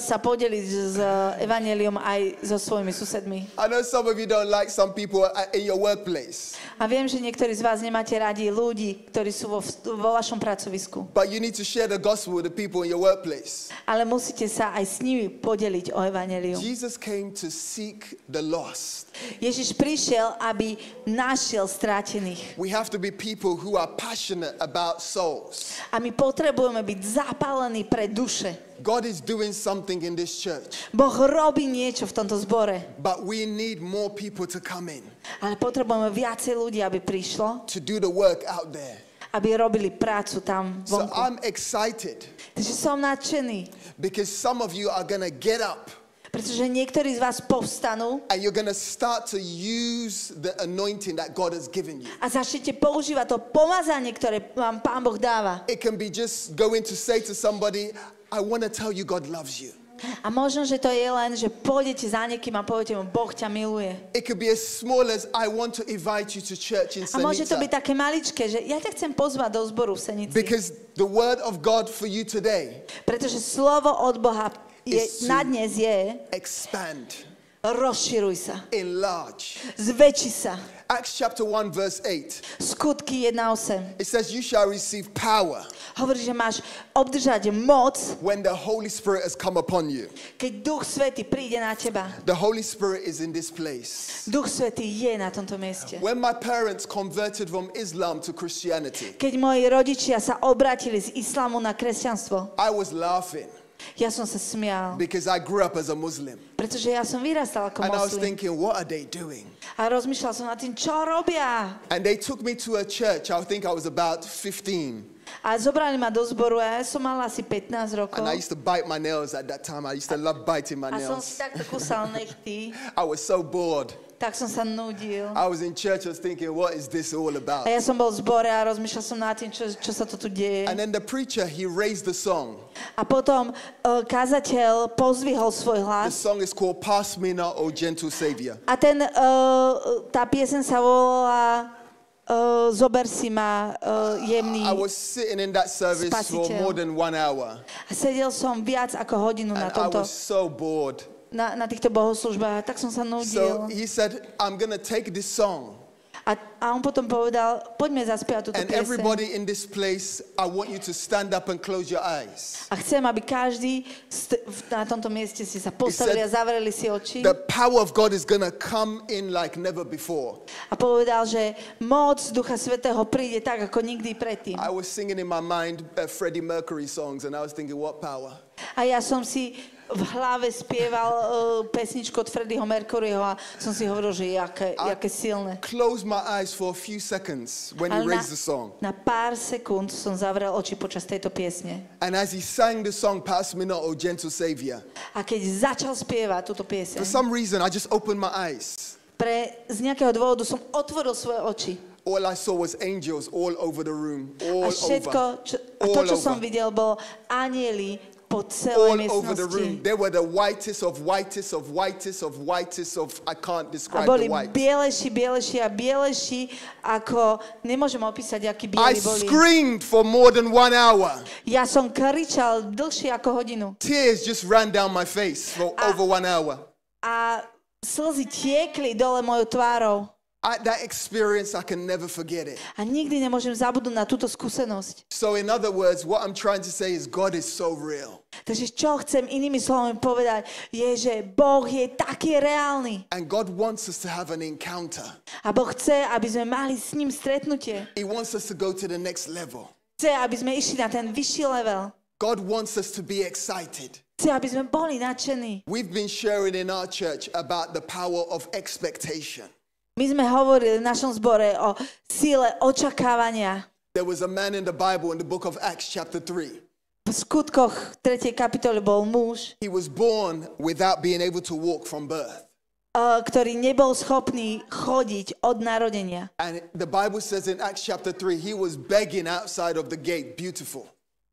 sa podeliť s evanjeliom aj so svojimi susedmi. I know some of you don't like some people in your workplace. A viem, že niektorí z vás nemáte radi ľudí, ktorí sú vo vašom pracovisku. But you need to share the gospel with the people in your workplace. Ale musíte sa aj s nimi podeliť o evanjelium. Jesus came to seek the lost. Ježiš prišiel, aby našiel strátených. We have to be people who are passionate about souls. A my potrebujeme byť zapálení pre duše. God is doing something in this church. Boh robí niečo v tomto zbore. But we need more people to come in. Ale potrebujeme viacej ľudí, aby prišlo, To do the work out there. aby robili prácu tam So vonku. I'm excited Takže som nadšený, because some of you are going to get up pretože niektorí z vás povstanú and you're going to start to use the anointing that God has given you. a začnete používať to pomazanie, ktoré vám Pán Boh dáva. It can be just going to say to somebody, I want to tell you God loves you. A možno, že to je len, že pôjdete za niekým a poviete mu, Boh ťa miluje. It could be as small as I want to invite you to church in A môže to byť Senica. také maličké, že ja ťa chcem pozvať do zboru v Senici. Because the word of God for you today Pretože slovo od Boha Is to- na dnes je expand. Rozširuj sa. Enlarge. Zväčši sa. Acts chapter 1 verse 8. Skutky 1:8. It says you shall receive power Hovorí, že máš obdržať moc, when the Holy Spirit has come upon you. keď Duch Svätý príde na teba. The Holy Spirit is in this place. Duch Svätý je na tomto mieste. When my parents converted from Islam to Christianity, Keď moji rodičia sa obratili z islamu na kresťanstvo, I was laughing ja som sa smial, because I grew up as a Muslim. pretože ja som vyrastal ako And I was moslim. thinking, what are they doing? A rozmýšľal som nad tým, čo robia. And they took me to a church. I think I was about 15. A zobrali ma do zboru a ja som mala asi 15 rokov. And I used to bite my nails at that time. I used to love biting my A som si nails. takto kusal nechty, I was so bored. tak som sa nudil. I was in church, I was thinking, what is this all about? A ja som bol v zbore a rozmýšľal som nad tým, čo sa to tu deje. And then the preacher, he raised the song. A potom kázateľ pozdvihol svoj The hlas. song is called Pass Me Not, O Gentle Savior. A tá pieseň sa volala Zober si ma, jemný. I was sitting in that service for Spasiteľ. more than 1 hour. A sedel som viac ako hodinu na And I tomto, was so bored. na týchto bohoslúžbách. Tak som sa So nudil. he said, I'm going to take this song. A on potom povedal, poďme zaspievať túto And pieseň. everybody in this place, I want you to stand up and close your eyes. A chcem, aby každý na tomto mieste si sa postavili a zavreli si oči. The power of God is going to come in like never before. A povedal, že moc Ducha Svätého príde tak, ako nikdy predtým. I was singing in my mind Freddie Mercury songs, and I was thinking, what power? A ja som si v hlave spieval pesničku od Freddieho Mercuryho a som si hovoril, že jaké silné. Closed my eyes for a few seconds when he Ale raised the song. na pár sekúnd som zavrel oči počas tejto piesne. And as he sang the song, Pass Me Not, O Gentle Savior, A keď začal spievať túto for pieseň, some reason, I just opened my eyes. z nejakého dôvodu som otvoril svoje oči. All I saw was angels all over the room, A all všetko, over. to, čo som videl, bol anjeli po celej All over the miestnosti. room. They were the whitest of whitest of whitest of whitest of, I can't A describe boli the white. bielejší, ako nemôžem opísať, akí I bieli boli. screamed for more than 1 hour. Ja som kričal dlhšie ako hodinu. Tears just ran down my face for over 1 hour. A slzy tiekli dole mojou tvárou. That experience, I can never forget it. A nikdy nemôžem zabudnúť na túto skúsenosť. So in other words, what I'm trying to say is God is so real. Takže čo chcem inými slovami povedať, je, že Boh je taký reálny. And God wants us to have an encounter. A Boh chce, aby sme mali s ním stretnutie. He wants us to go to the next level. Chce, aby sme išli na ten vyšší level. God wants us to be excited. Chce, aby sme boli nadšení. We've been sharing in our church about the power of expectation. My sme hovorili v našom zbore o síle očakávania. There was a man in the Bible in the book of Acts chapter 3. V skutkoch 3. kapitole bol muž, He was born without being able to walk from birth. ktorý nebol schopný chodiť od narodenia. And the Bible says in Acts chapter 3, he was begging outside of the gate, beautiful.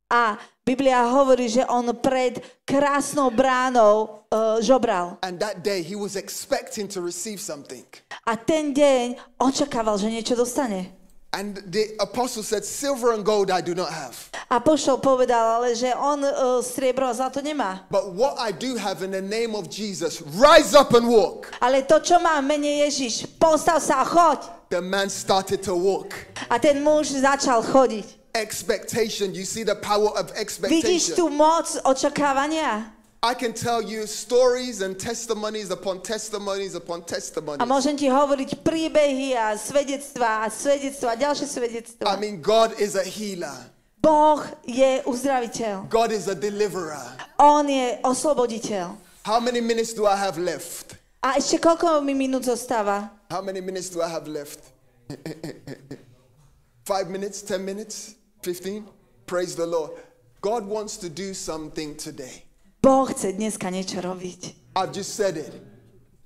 A Biblia hovorí, že on pred krásnou bránou žobral. And that day he was expecting to receive something. A ten deň očakával, že niečo dostane. And the apostle said, silver and gold I do not have. Apoštol povedal, ale že on striebro a zlato nemá. But what I do have in the name of Jesus, rise up and walk. Ale to, čo má v mene Ježiš, postav sa a choď. The man started to walk. A ten muž začal chodiť. Expectation, you see the power of Vidíš expectation. tú moc očakávania? I can tell you stories and testimonies upon testimonies upon testimonies. A môžem ti hovoriť príbehy a svedectvá, ďalšie svedectvá. I mean, God is a healer. Boh je uzdraviteľ. God is a deliverer. On je osloboditeľ. How many minutes do I have left? A ešte koľko mi minút zostáva? How many minutes do I have left? 5 minutes, 10 minutes, 15? Praise the Lord. God wants to do something today. Boh chce dneska niečo robiť. I've just said it.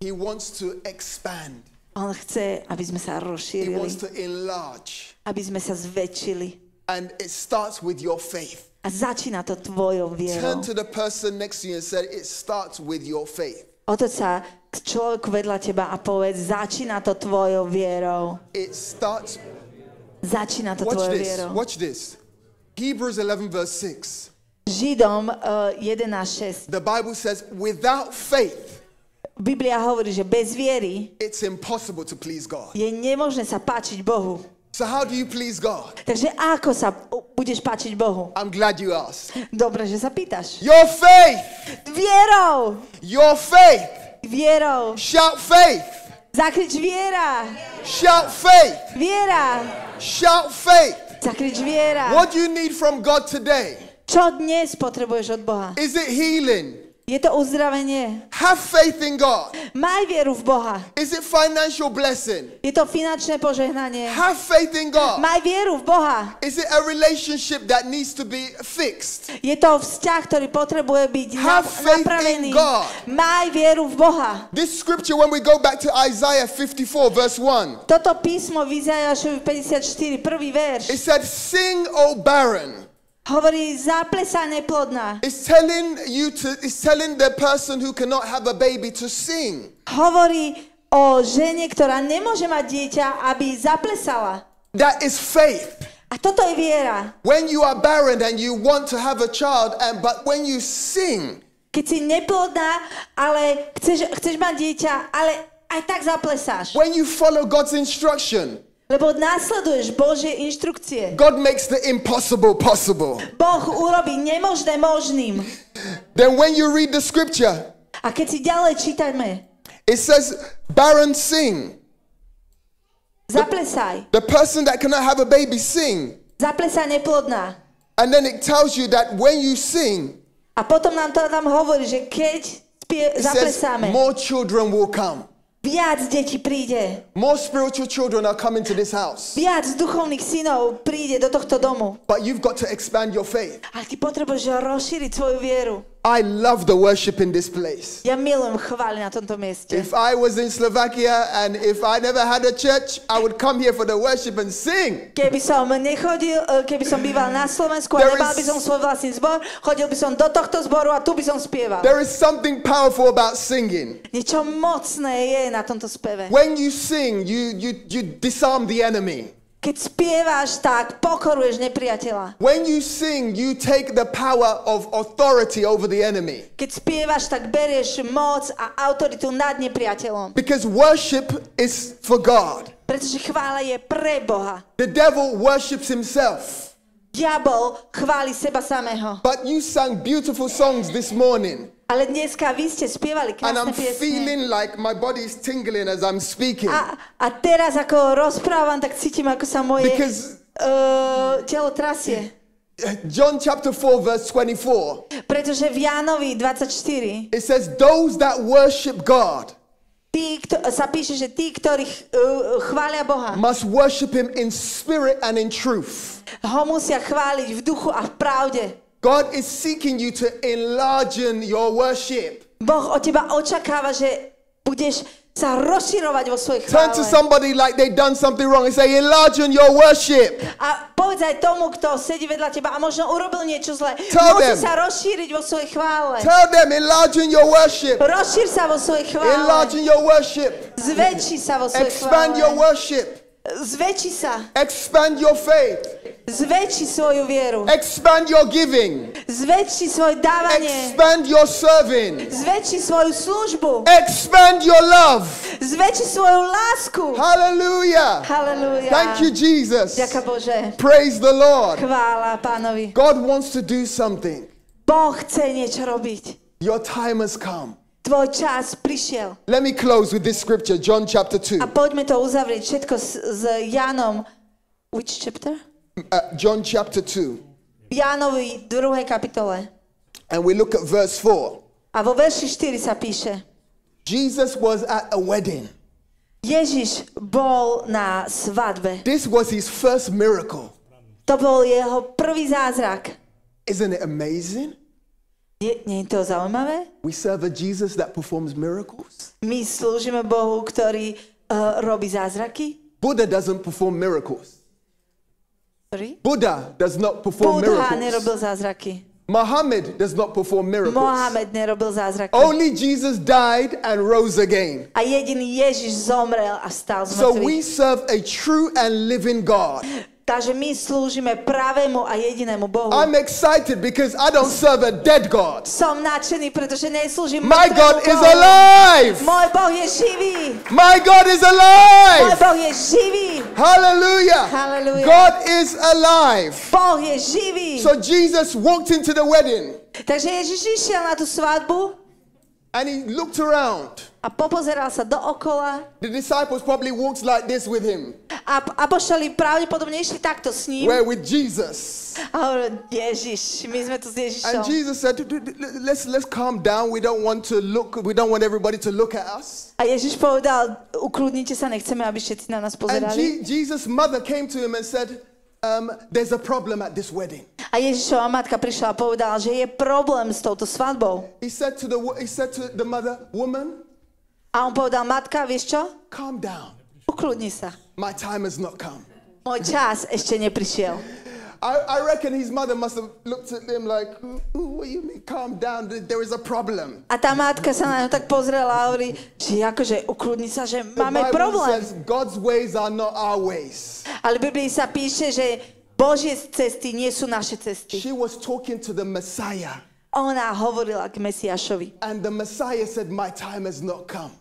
He wants to expand. On chce, aby sme sa He rozšírili, wants to enlarge. aby sme sa zväčšili. And it starts with your faith. A začína to tvojou vierou. Turn to the person next to you and say, it starts with your faith. Otoč sa k človeku vedľa teba a povedz, začína to tvojou vierou. It starts, Začína to watch tvojou this, vierou. watch this. Hebrews 11 verse 6. Židom 11.6. The Bible says, without faith, Biblia hovorí, že bez viery it's impossible to please God. je nemožné sa páčiť Bohu. So how do you please God? Takže ako sa budeš páčiť Bohu? I'm glad you asked. Dobre, že sa pýtaš. Your faith. Vierou! Your faith. Vierou! Shout faith. Zakrič viera! Shout faith. Viera! Shout faith. Zakrič viera! What do you need from God today? Čo dnes potrebuješ od Boha? Is it healing? Je to uzdravenie. Have faith in God. Maj vieru v Boha. Is it financial blessing? Je to finančné požehnanie. Have faith in God. Maj vieru v Boha. Is it a relationship that needs to be fixed? Je to vzťah, ktorý potrebuje byť Have faith napravený. in God. Maj vieru v Boha. This scripture, when we go back to Isaiah 54 verse 1, Toto písmo v Izaiášovi 54, prvý verš, it said, sing, O barren. hovorí, zaplesá neplodná. It's telling the person who cannot have a baby to sing. Hovorí o žene, ktorá nemôže mať dieťa, aby zaplesala. That is faith. A toto je viera. When you are barren and you want to have a child, but when you sing, Keď si neplodná, ale chceš mať dieťa, ale aj tak zaplesáš. when you follow God's instruction, Lebo následuješ Božie inštrukcie. God makes the impossible possible. Boh urobí nemožné možným. Then when you read the scripture, A keď si ďalej čítame, it says, barren sing. zaplesaj. The person that cannot have a baby sing. Zaplesaj neplodná. And then it tells you that when you sing, A potom nám to tam hovorí, že keď it says zaplesáme, more children will come. viac detí príde. More spiritual children are coming to this house. Viac duchovných synov príde do tohto domu. But you've got to expand your faith. Ale ty potrebuješ rozšíriť svoju vieru. I love the worship in this place. Ja milujem chvály na tomto mieste. If I was in Slovakia and if I never had a church, I would come here for the worship and sing. Keby som býval na Slovensku a nemal by som svoj vlastný zbor, chodil by som do tohto zboru a tu by som spieval. There is something powerful about singing. Niečo mocné je na tomto speve. When you sing, you disarm the enemy. Keď spievaš, tak pokoruješ nepriateľa. When you sing, you take the power of authority over the enemy. Keď spievaš, tak berieš moc a autoritu nad nepriateľom. Because worship is for God. Pretože chvála je pre Boha. The devil worships himself. Diabol chváli seba samého. But you sang beautiful songs this morning. Ale dneska vy ste spievali And I'm krásne piesne. feeling like my body is tingling as I'm speaking. A teraz, ako rozprávam, tak cítim, ako sa moje Because telo trasie. John chapter 4 verse 24, Pretože v Jánovi 24 it says, those that worship God sa píše, že tí, ktorí chvália Boha, must worship him in spirit and in truth. ho musia chváliť v duchu a v pravde. God is seeking you to enlarge your worship. Boh od teba očakáva, že budeš sa rozširovať vo svojej Turn to chvále. somebody like they've done something wrong and say, enlarge your worship. A povedz aj tomu, kto sedí vedľa teba a možno urobil niečo zlé. Tell Môže them. sa rozšíriť vo svojej chvále. Tell them, enlarge your worship. Rozšír sa vo svojej chvále. Enlarge your worship. Zväčši sa vo svojej Expand your chvále. worship. Zväčši sa. Expand your faith. Zväčši svoju vieru. Expand your giving. Zväčši svoje dávanie. Expand your serving. Zväčši svoju službu. Expand your love. Zväčši svoju lásku. Hallelujah. Halelúja. Thank you, Jesus. Ďakujem Bože. Praise the Lord. Chvála Pánovi. God wants to do something. Boh chce niečo robiť. Your time has come. Tvoj čas prišiel. Let me close with this scripture, John chapter 2. A poďme to uzavrieť všetko s Jánom. Which chapter? John chapter 2. Jánovi 2. kapitole. And we look at verse 4. A vo verši 4 sa píše. Jesus was at a wedding. Ježiš bol na svadbe. This was his first miracle. To bol jeho prvý zázrak. Isn't it amazing? Nie je to zaujímavé? We serve a Jesus that performs miracles. My slúžime Bohu, ktorý robí zázraky. Buddha doesn't perform miracles. Sorry? Buddha does not perform Buddha miracles. nerobil zázraky. Muhammad does not perform miracles. Mohamed nerobil zázraky. Only Jesus died and rose again. A jediný Ježiš zomrel a vstal z So mŕtvych. we serve a true and living God. Takže my slúžime pravému a jedinému Bohu. I'm excited because I don't serve a dead God. Som nadšený, pretože neslúžim My mŕtvemu God is Bohu. alive. Môj Boh je živý. My God is Môj alive. Boh je živý. Hallelujah. Hallelujah. God is alive. Boh je živý. So Jesus walked into the wedding Takže Ježiš išiel na tú svadbu and he looked around. a popozeral sa dookola. The disciples probably walked like this with him. A apoštoli pravdepodobne išli takto s ním. We're with Jesus. A hovorili, Ježiš, my sme tu s And Ježišom. Jesus said, let's calm down. We don't want everybody to look at us. A Ježiš povedal, ukludnite sa, nechceme, aby všetci na nás And pozerali. Jesus' mother came to him and said, there's a problem at this wedding. A Ježišova matka prišla a povedala, že je problém s touto svadbou. He said to the mother, woman, A on povedal, matka, vieš čo? calm down. Ukludni sa. My time has not come. Môj čas ešte neprišiel. I reckon his mother must have looked at him like, what do you mean, calm down? There is a problem. A tá matka sa na ňu tak pozrela a hovorí, že akože ukludni sa, že The máme Bible problém. says God's ways are not our ways. Ale v Biblii sa píše, že Božie cesty nie sú naše cesty. She was talking to the Messiah, Ona hovorila k Mesiášovi. and the Messiah said, my time has not come.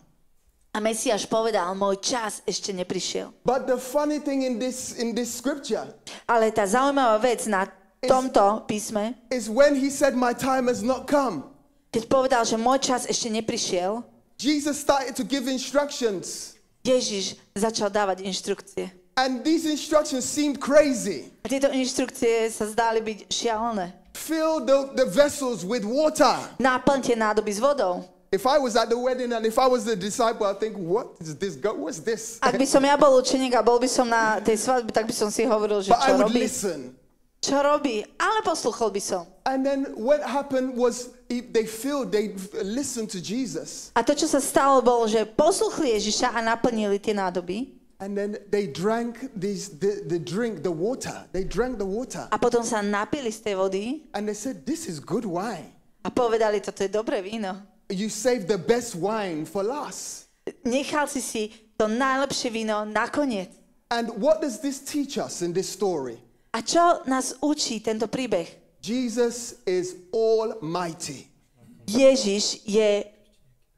A Mesiáš povedal, môj čas ešte neprišiel. But the funny thing in this scripture Ale tá zaujímavá vec na tomto písme, is when he said, my time has not come, keď povedal, že môj čas ešte neprišiel, Jesus started to give instructions. Ježiš začal dávať inštrukcie. And these instructions seemed crazy. A tieto inštrukcie sa zdáli byť šialené. Fill the vessels with water. Naplňte nádoby s vodou. If I was at the wedding and if I was the disciple, I'd think, what is this? What's this? Ak by som ja bol učeník a bol by som na tej svadbe, tak by som si hovoril, že But I čo would robí. listen. Čo robí? Ale posluchol by som. And then what happened was they listened to Jesus. A to, čo sa stalo, bolo, že posluchli Ježiša a naplnili tie nádoby. And then they drank the water. They drank the water. A potom sa napili z tej vody And they said, this is good wine. a povedali, toto je dobré víno. You saved the best wine for last. Nechal si to najlepšie víno nakoniec. And what does this teach us in this story? A čo nás učí tento príbeh? Jesus is almighty. Ježiš je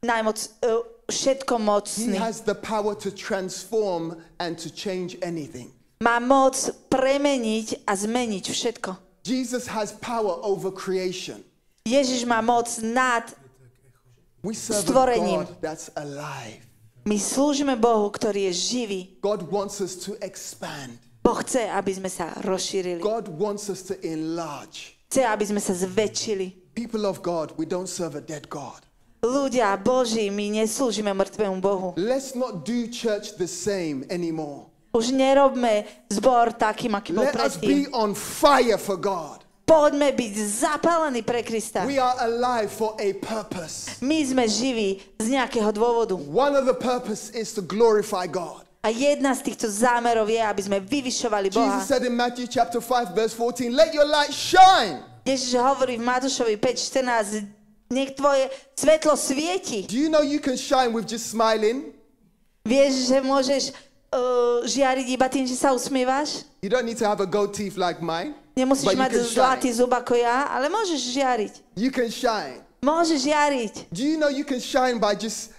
He všetkomocný. has the power to transform and to change anything. Má moc premeniť a zmeniť všetko. Jesus has power over creation. Ježiš má moc nad. We serve a Stvorením. God that's alive. My slúžime Bohu, ktorý je živý. God wants us to expand. Boh chce, aby sme sa rozšírili. God wants us to enlarge. Chce, aby sme sa zväčšili. People of God, we don't serve a dead God. Ľudia Boží, my neslúžime mŕtvemu Bohu. Let's not do church the same anymore. Už nerobme zbor takým, aký bol Let us be predtým. on fire for God. Poďme byť zapálení pre Krista. We are alive for a purpose. My sme živí z nejakého dôvodu. One of the purpose is to glorify God. A jedna z týchto zámerov je, aby sme vyvyšovali Boha. Jesus said in Matthew chapter 5 verse 14, let your light shine. Ježiš hovorí v Matúšovi 5:14, nech tvoje svetlo svieti. Do you know you can shine with just smiling? Vieš, že môžeš žiariť iba tým, že sa usmievaš? You don't need to have a gold teeth like mine. Nemusíš But you mať can zlatý shine. zub ako ja, ale môžeš žiariť. You can shine. Môžeš žiariť. Do you know you can shine by just,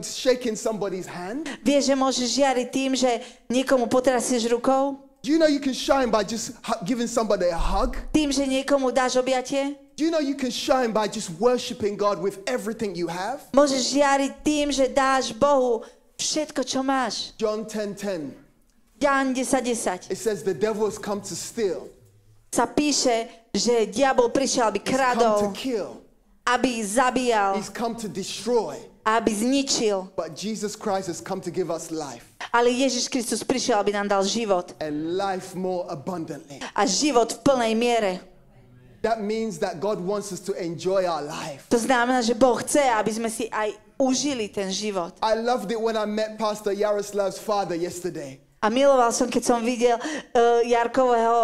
shaking somebody's hand? Vieš, že môžeš žiariť tým, že niekomu potrasieš rukou? Do you know you can shine by just giving somebody a hug? Tým, že niekomu dáš objatie? Do you know you can shine by just worshiping God with everything you have? Môžeš žiariť tým, že dáš Bohu všetko, čo máš. John 10:10. Ján 10:10 It says the devil has come to steal. sa píše, že diabol prišiel, aby He's come to kradol, kill. aby zabíjal, He's come to destroy. aby zničil. But Jesus Christ has come to give us life Ale Ježiš Kristus prišiel, aby nám dal život. and life more abundantly. A život v plnej miere. That means that God wants us to enjoy our life. To znamená, že Boh chce, aby sme si aj užili ten život. I loved it when I met Pastor Yaroslav's father yesterday. A miloval som, keď som videl Jarkového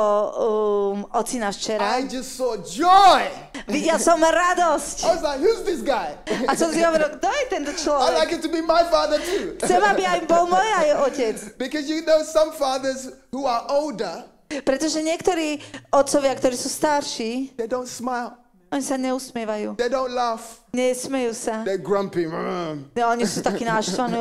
ocina včera. I just saw joy. Videl som radosť. I was like, who's this guy? A som si hovoril, kto je tento I človek? like it to be my father too. Chcem, aby aj bol môj aj otec. Because some fathers who are older, Pretože niektorí otcovia, ktorí sú starší, They don't smile. oni sa neusmievajú. They don't laugh. Nesmejú sa. They're grumpy. Oni sú takí naštvaní.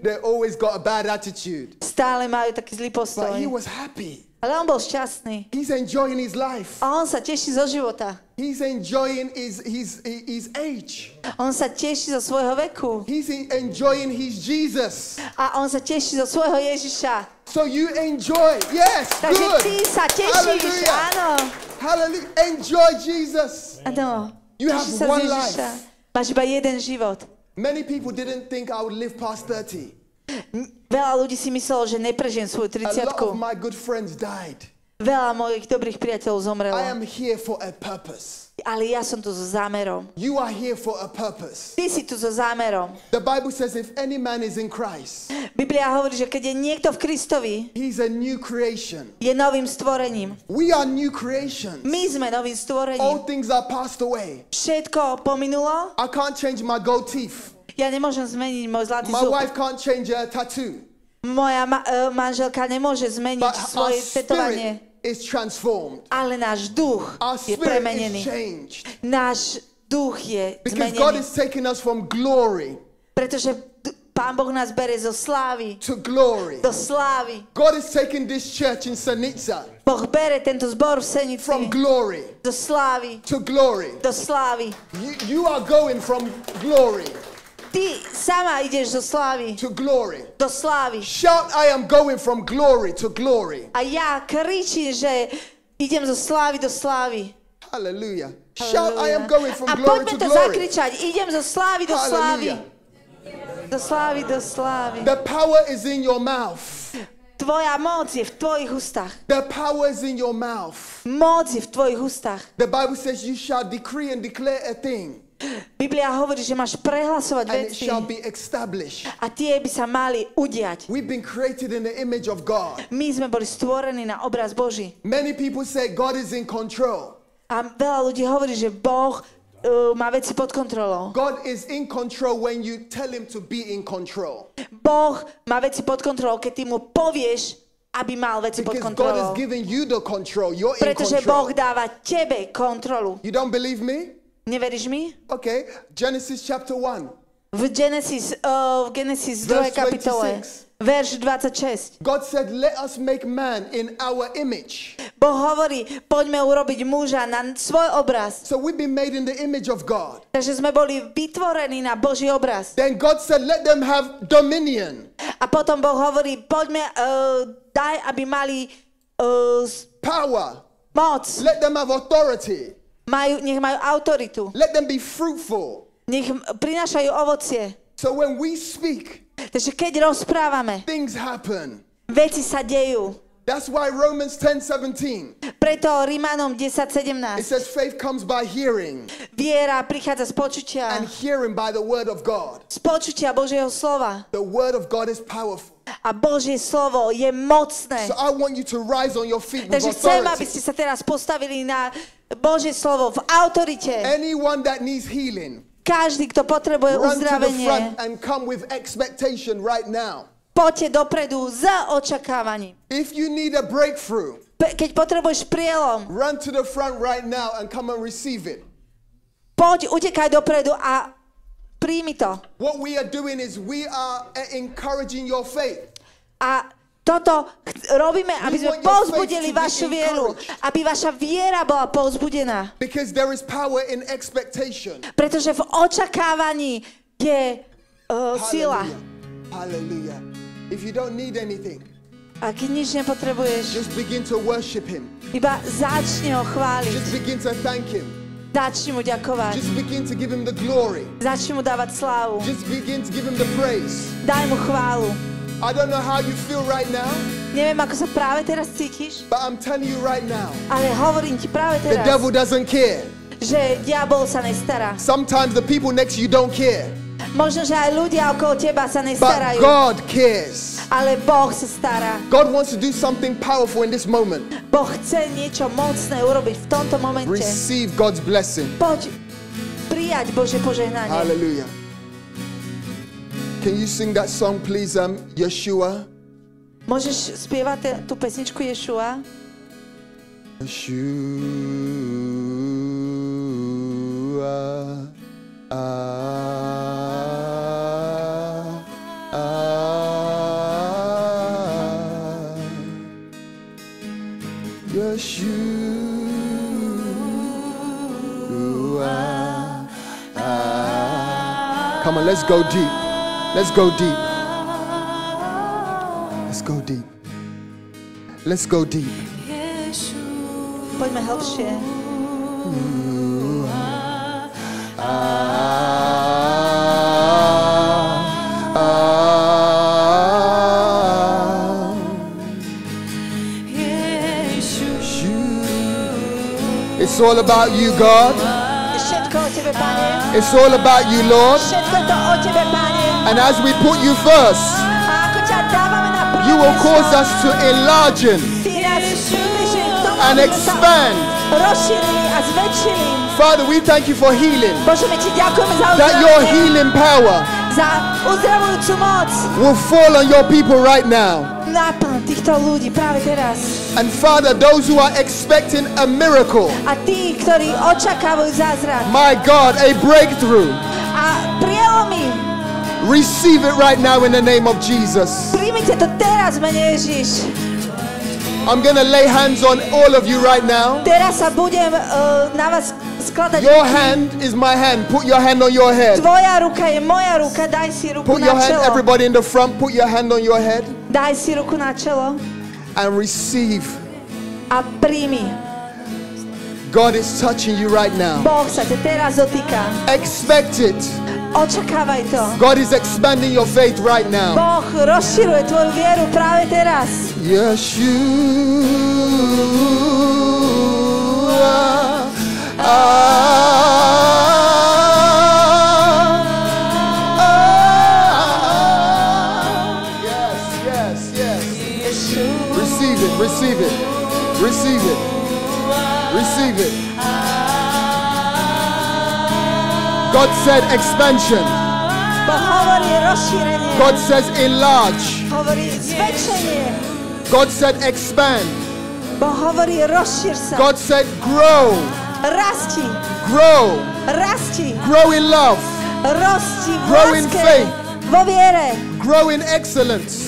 They always got a bad attitude. Stále majú taký zlý But postoj. he was happy. Ale on bol šťastný. He's enjoying his life. A on sa teší zo života. He's enjoying his age. On sa teší zo svojho veku. He's enjoying his Jesus. A on sa teší zo svojho Ježiša. So you enjoy. Yes, Takže good. ty sa tešíš. Hallelujah. Áno. Hallelujah. Enjoy Jesus. Áno. You have Teší sa z one Ježiša. life. Máš iba jeden život. Many people didn't think I would live past 30. Veľa ľudí si myslelo, že neprežijem svoju A lot of 30-ku. my good friends died. Veľa mojich dobrých priateľov zomrelo. I am here for a purpose. Ale ja som tu so zámerom. You are here for a purpose. Ty si tu so zámerom. The Bible says if any man is in Christ, Biblia hovorí, že keď je niekto v Kristovi, he's a new creation. je novým stvorením. We are new creations. My sme novým All stvorením. things are passed away. Všetko pominulo. I can't change my gold teeth. Ja nemôžem zmeniť môj zlatý My zub. wife can't change her tattoo. Moja manželka nemôže zmeniť But our svoje tetovanie. spirit is transformed. Ale náš duch Our je spirit premenený. is changed. Náš duch je Because God zmenený. is taking us from glory Pretože Pán Boh nás bere zo slávy to glory. do slávy. God is taking this church in Sanica Boh bere tento zbor v Senici from glory zo slávy to glory. do slávy. You are going from glory Ty sama ideš zo slávy to glory. do slávy. Shout, I am going from glory to glory. A ja kričím, že idem zo slávy do slávy. Hallelujah. Shout, I am going from A glory poďme to to glory. zakričať. Idem zo slávy do slávy. Hallelujah. Do slávy, do slávy. The power is in your mouth. Tvoja moc je v tvojich ústach. The power is in your mouth. Moc je v tvojich ústach. The Bible says you shall decree and declare a thing, Biblia hovorí, že máš prehlasovať and it veci shall be established. a tie by sa mali udiať. We've been created in the image of God. My sme boli stvorení na obraz Boží. Many people say God is in control. A veľa ľudí hovorí, že Boh má veci pod kontrolou. God is in control when you tell him to be in control. Boh má veci pod kontrolou, keď ty mu povieš, aby mal veci pod Because God is kontrolou. giving you the control. You're in Pretože Boh control. dáva tebe kontrolu. You don't believe me? Neveríš mi? Okay. Genesis chapter 1. V Genesis 2. Verse kapitole, 26. verš 26. God said, let us make man in our image. Boh hovorí, poďme urobiť muža na svoj obraz. So we've been made in the image of God. Takže sme boli vytvorení na Boží obraz. Then God said, let them have dominion. A potom Boh hovorí, poďme, daj, aby mali Power. moc. Let them have authority. Nech majú autoritu. Let them be fruitful. Nech prinášajú ovocie. So when we speak, Takže keď rozprávame, things happen. veci sa dejú. That's why Romans 10:17. Preto Rímanom It 10:17. says faith comes by hearing, Viera prichádza z počutia. and hearing by the word of God. Z počutia Božieho slova. The word of God is powerful. A Božie slovo je mocné. So I want you to rise on your feet with Takže chcem, aby authority. ste sa teraz postavili na Božie slovo v autorite. Anyone that needs healing, Každý, kto potrebuje run to the front uzdravenie, and come with expectation right now. poďte dopredu s očakávaním. If you need a breakthrough, Keď potrebuješ prielom, run to the front right now and come and receive it. poď, utekaj dopredu a príjmi to. What we are doing is we are encouraging your faith. A toto robíme, aby We sme want your povzbudili faith to be vašu vieru, encouraged. aby vaša viera bola povzbudená. Because there is power in expectation. Pretože v očakávaní je sila. Hallelujah. Hallelujah. If you don't need anything, A keď nič nepotrebuješ, just begin to worship him. iba začni ho chváliť, Just begin to thank him. začni mu ďakovať, Just begin to give him the glory. začni mu dávať slávu, Just begin to give him the praise. daj mu chválu. I don't know how you feel right now, Neviem, ako sa práve teraz cítiš, but I'm telling you right now, ale hovorím ti práve the teraz, devil doesn't care. že diabol sa nestará. Sometimes the people next to you don't care, Možno, že aj ľudia okolo teba sa but nestarajú, God cares. ale Boh sa stará. God wants to do something powerful in this moment. Boh chce niečo mocné urobiť v tomto momente. Receive God's blessing. Poď prijať Božie požehnanie. Hallelujah. Can you sing that song, please, Yeshua? Môžeš spievať tú pesničku Ješua? Come on, let's go deep. Let's go deep. Let's go deep. Let's go deep. Poďme hlbšie. It's all about you, God. Všetko o Tebe, Pane. It's all about you, Lord. Všetko je to o Tebe, Pane. And as we put you first, A ako ťa dávame na prvé you will miesto, cause us to enlarge Ty nás približili k tomu, and aby sme sa expand. rozšírili a zväčšili. Father, we thank you for healing. Bože, my Ti ďakujeme za That your uzdravenie, healing power za uzdravujúcu moc. will fall on your people right now. Naplň týchto ľudí práve teraz. And Father, those who are expecting a miracle, A tí, ktorí očakávajú zázrak my God, a breakthrough, a prielomy, receive it right now in the name of Jesus. príjmite to teraz, mene Ježiš. I'm going to lay hands on all of you right now. Teraz sa budem na vás skladať Your ruky. hand is my hand. Put your hand on your head. Tvoja ruka je moja ruka, daj si ruku Put na your hand, čelo. everybody in the front, put your hand on your head Daj si ruku na čelo and receive. a príjmi. God is touching you right now. Boh sa te teraz dotýka. Expect it. Očakávaj to. God is expanding your faith right now. Boh rozširuje tvoju vieru práve teraz. Yeshua. Yes. Receive it. Receive it. Receive it. Receive it. God said expansion. Boh hovorí rozšírenie. God says enlarge. Hovorí zväčšenie. God said expand. Boh hovorí rozšír sa. God said grow. Rasti. Grow. Rasti. Grow in love. Rosti v Grow in láske. faith. Vo viere. Grow in excellence.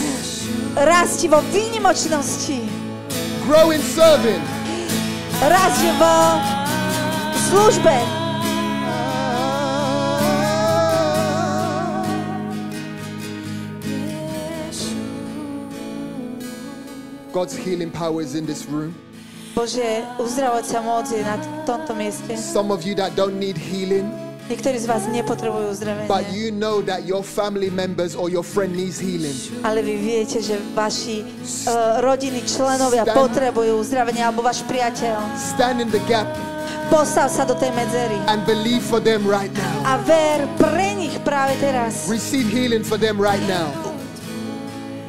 Rasti vo výnimočnosti. Grow in serving. Rasti vo službe. God's healing power is in this room. Bože, uzdravovacia moc je na tomto mieste. Some of you that don't need healing, Niektorí z vás nepotrebujú uzdravenie, but you know that your family members or your friend needs healing. ale vy viete, že vaši rodiny, členovia potrebujú uzdravenie, alebo váš priateľ. Stand in the gap Postav sa do tej medzery and believe for them right now. a ver pre nich práve teraz. Receive healing for them right now.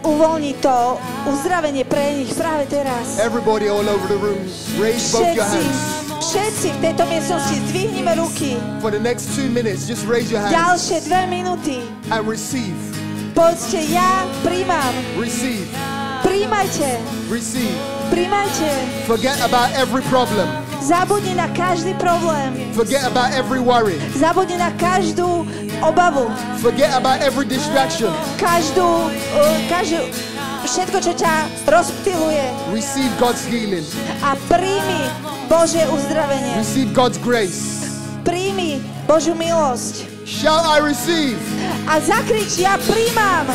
Uvoľni to uzdravenie pre nich práve teraz. Everybody all over the room, raise both your hands. Všetci v tejto miestnosti zdvihnime ruky. For the next 2 minutes, just raise your hands Ďalšie 2 minúty. and receive. Poďte, ja príjmam. Receive. Príjmajte. Receive. Príjmajte. Forget about every problem. Zabudni na každý problém. Forget about every worry. Zabudni na každú obavu. Forget about every distraction. Každú všetko, čo ťa rozptyluje. Receive God's healing. A príjmi Božie uzdravenie. Receive God's grace. Príjmi Božiu milosť. Shout, I receive. A zakrič, ja príjmam.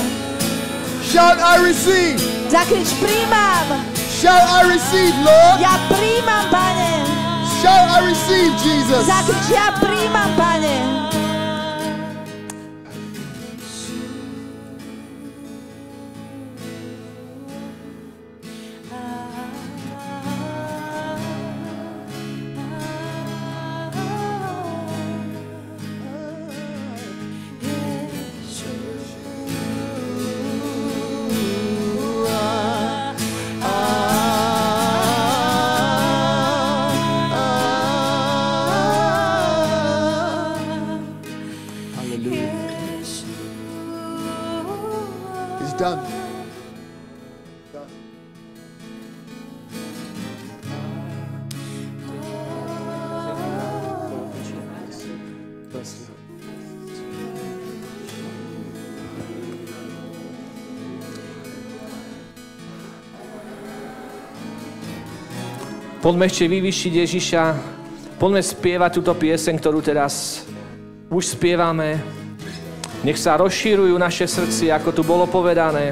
Shout, I receive. Zakrič, príjmam. Shout, I receive, Lord. Ja príjmam, Pane. Shout, I receive, Jesus. Zakrič, ja príjmam, Pane. Done. Poďme ešte vyvyšiť Ježiša. Poďme spievať túto pieseň, ktorú teraz už spievame. Nech sa rozšírujú naše srdcia, ako tu bolo povedané.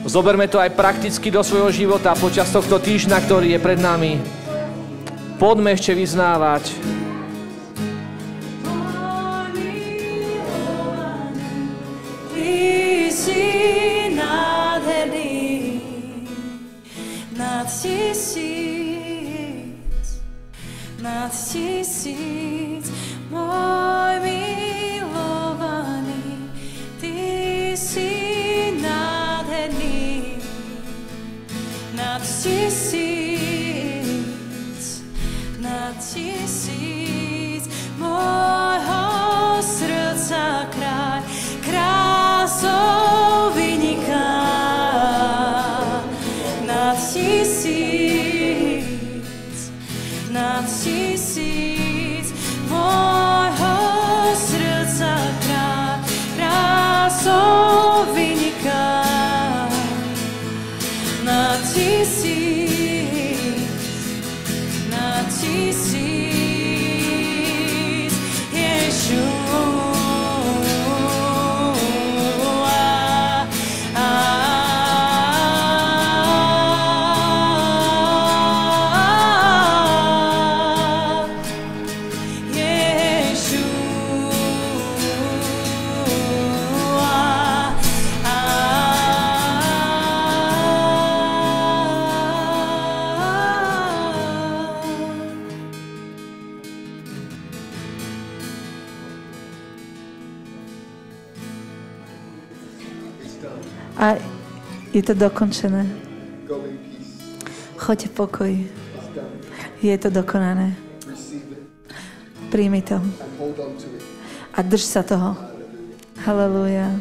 Zoberme to aj prakticky do svojho života počas tohto týždňa, ktorý je pred nami. Poďme ešte vyznávať. Ty si nádherný nad tisíc, môj milovaný. Ty si nádherný nad tisíc, môjho srdca kráľ, krásou vyniká. Nad tisíc, môjho srdca kráľ, krásou vyniká. Nad tisíc, Ježu. A je to dokončené. Choďte v pokoji. Je to dokonané. Príjmi to. A drž sa toho. Halelúja.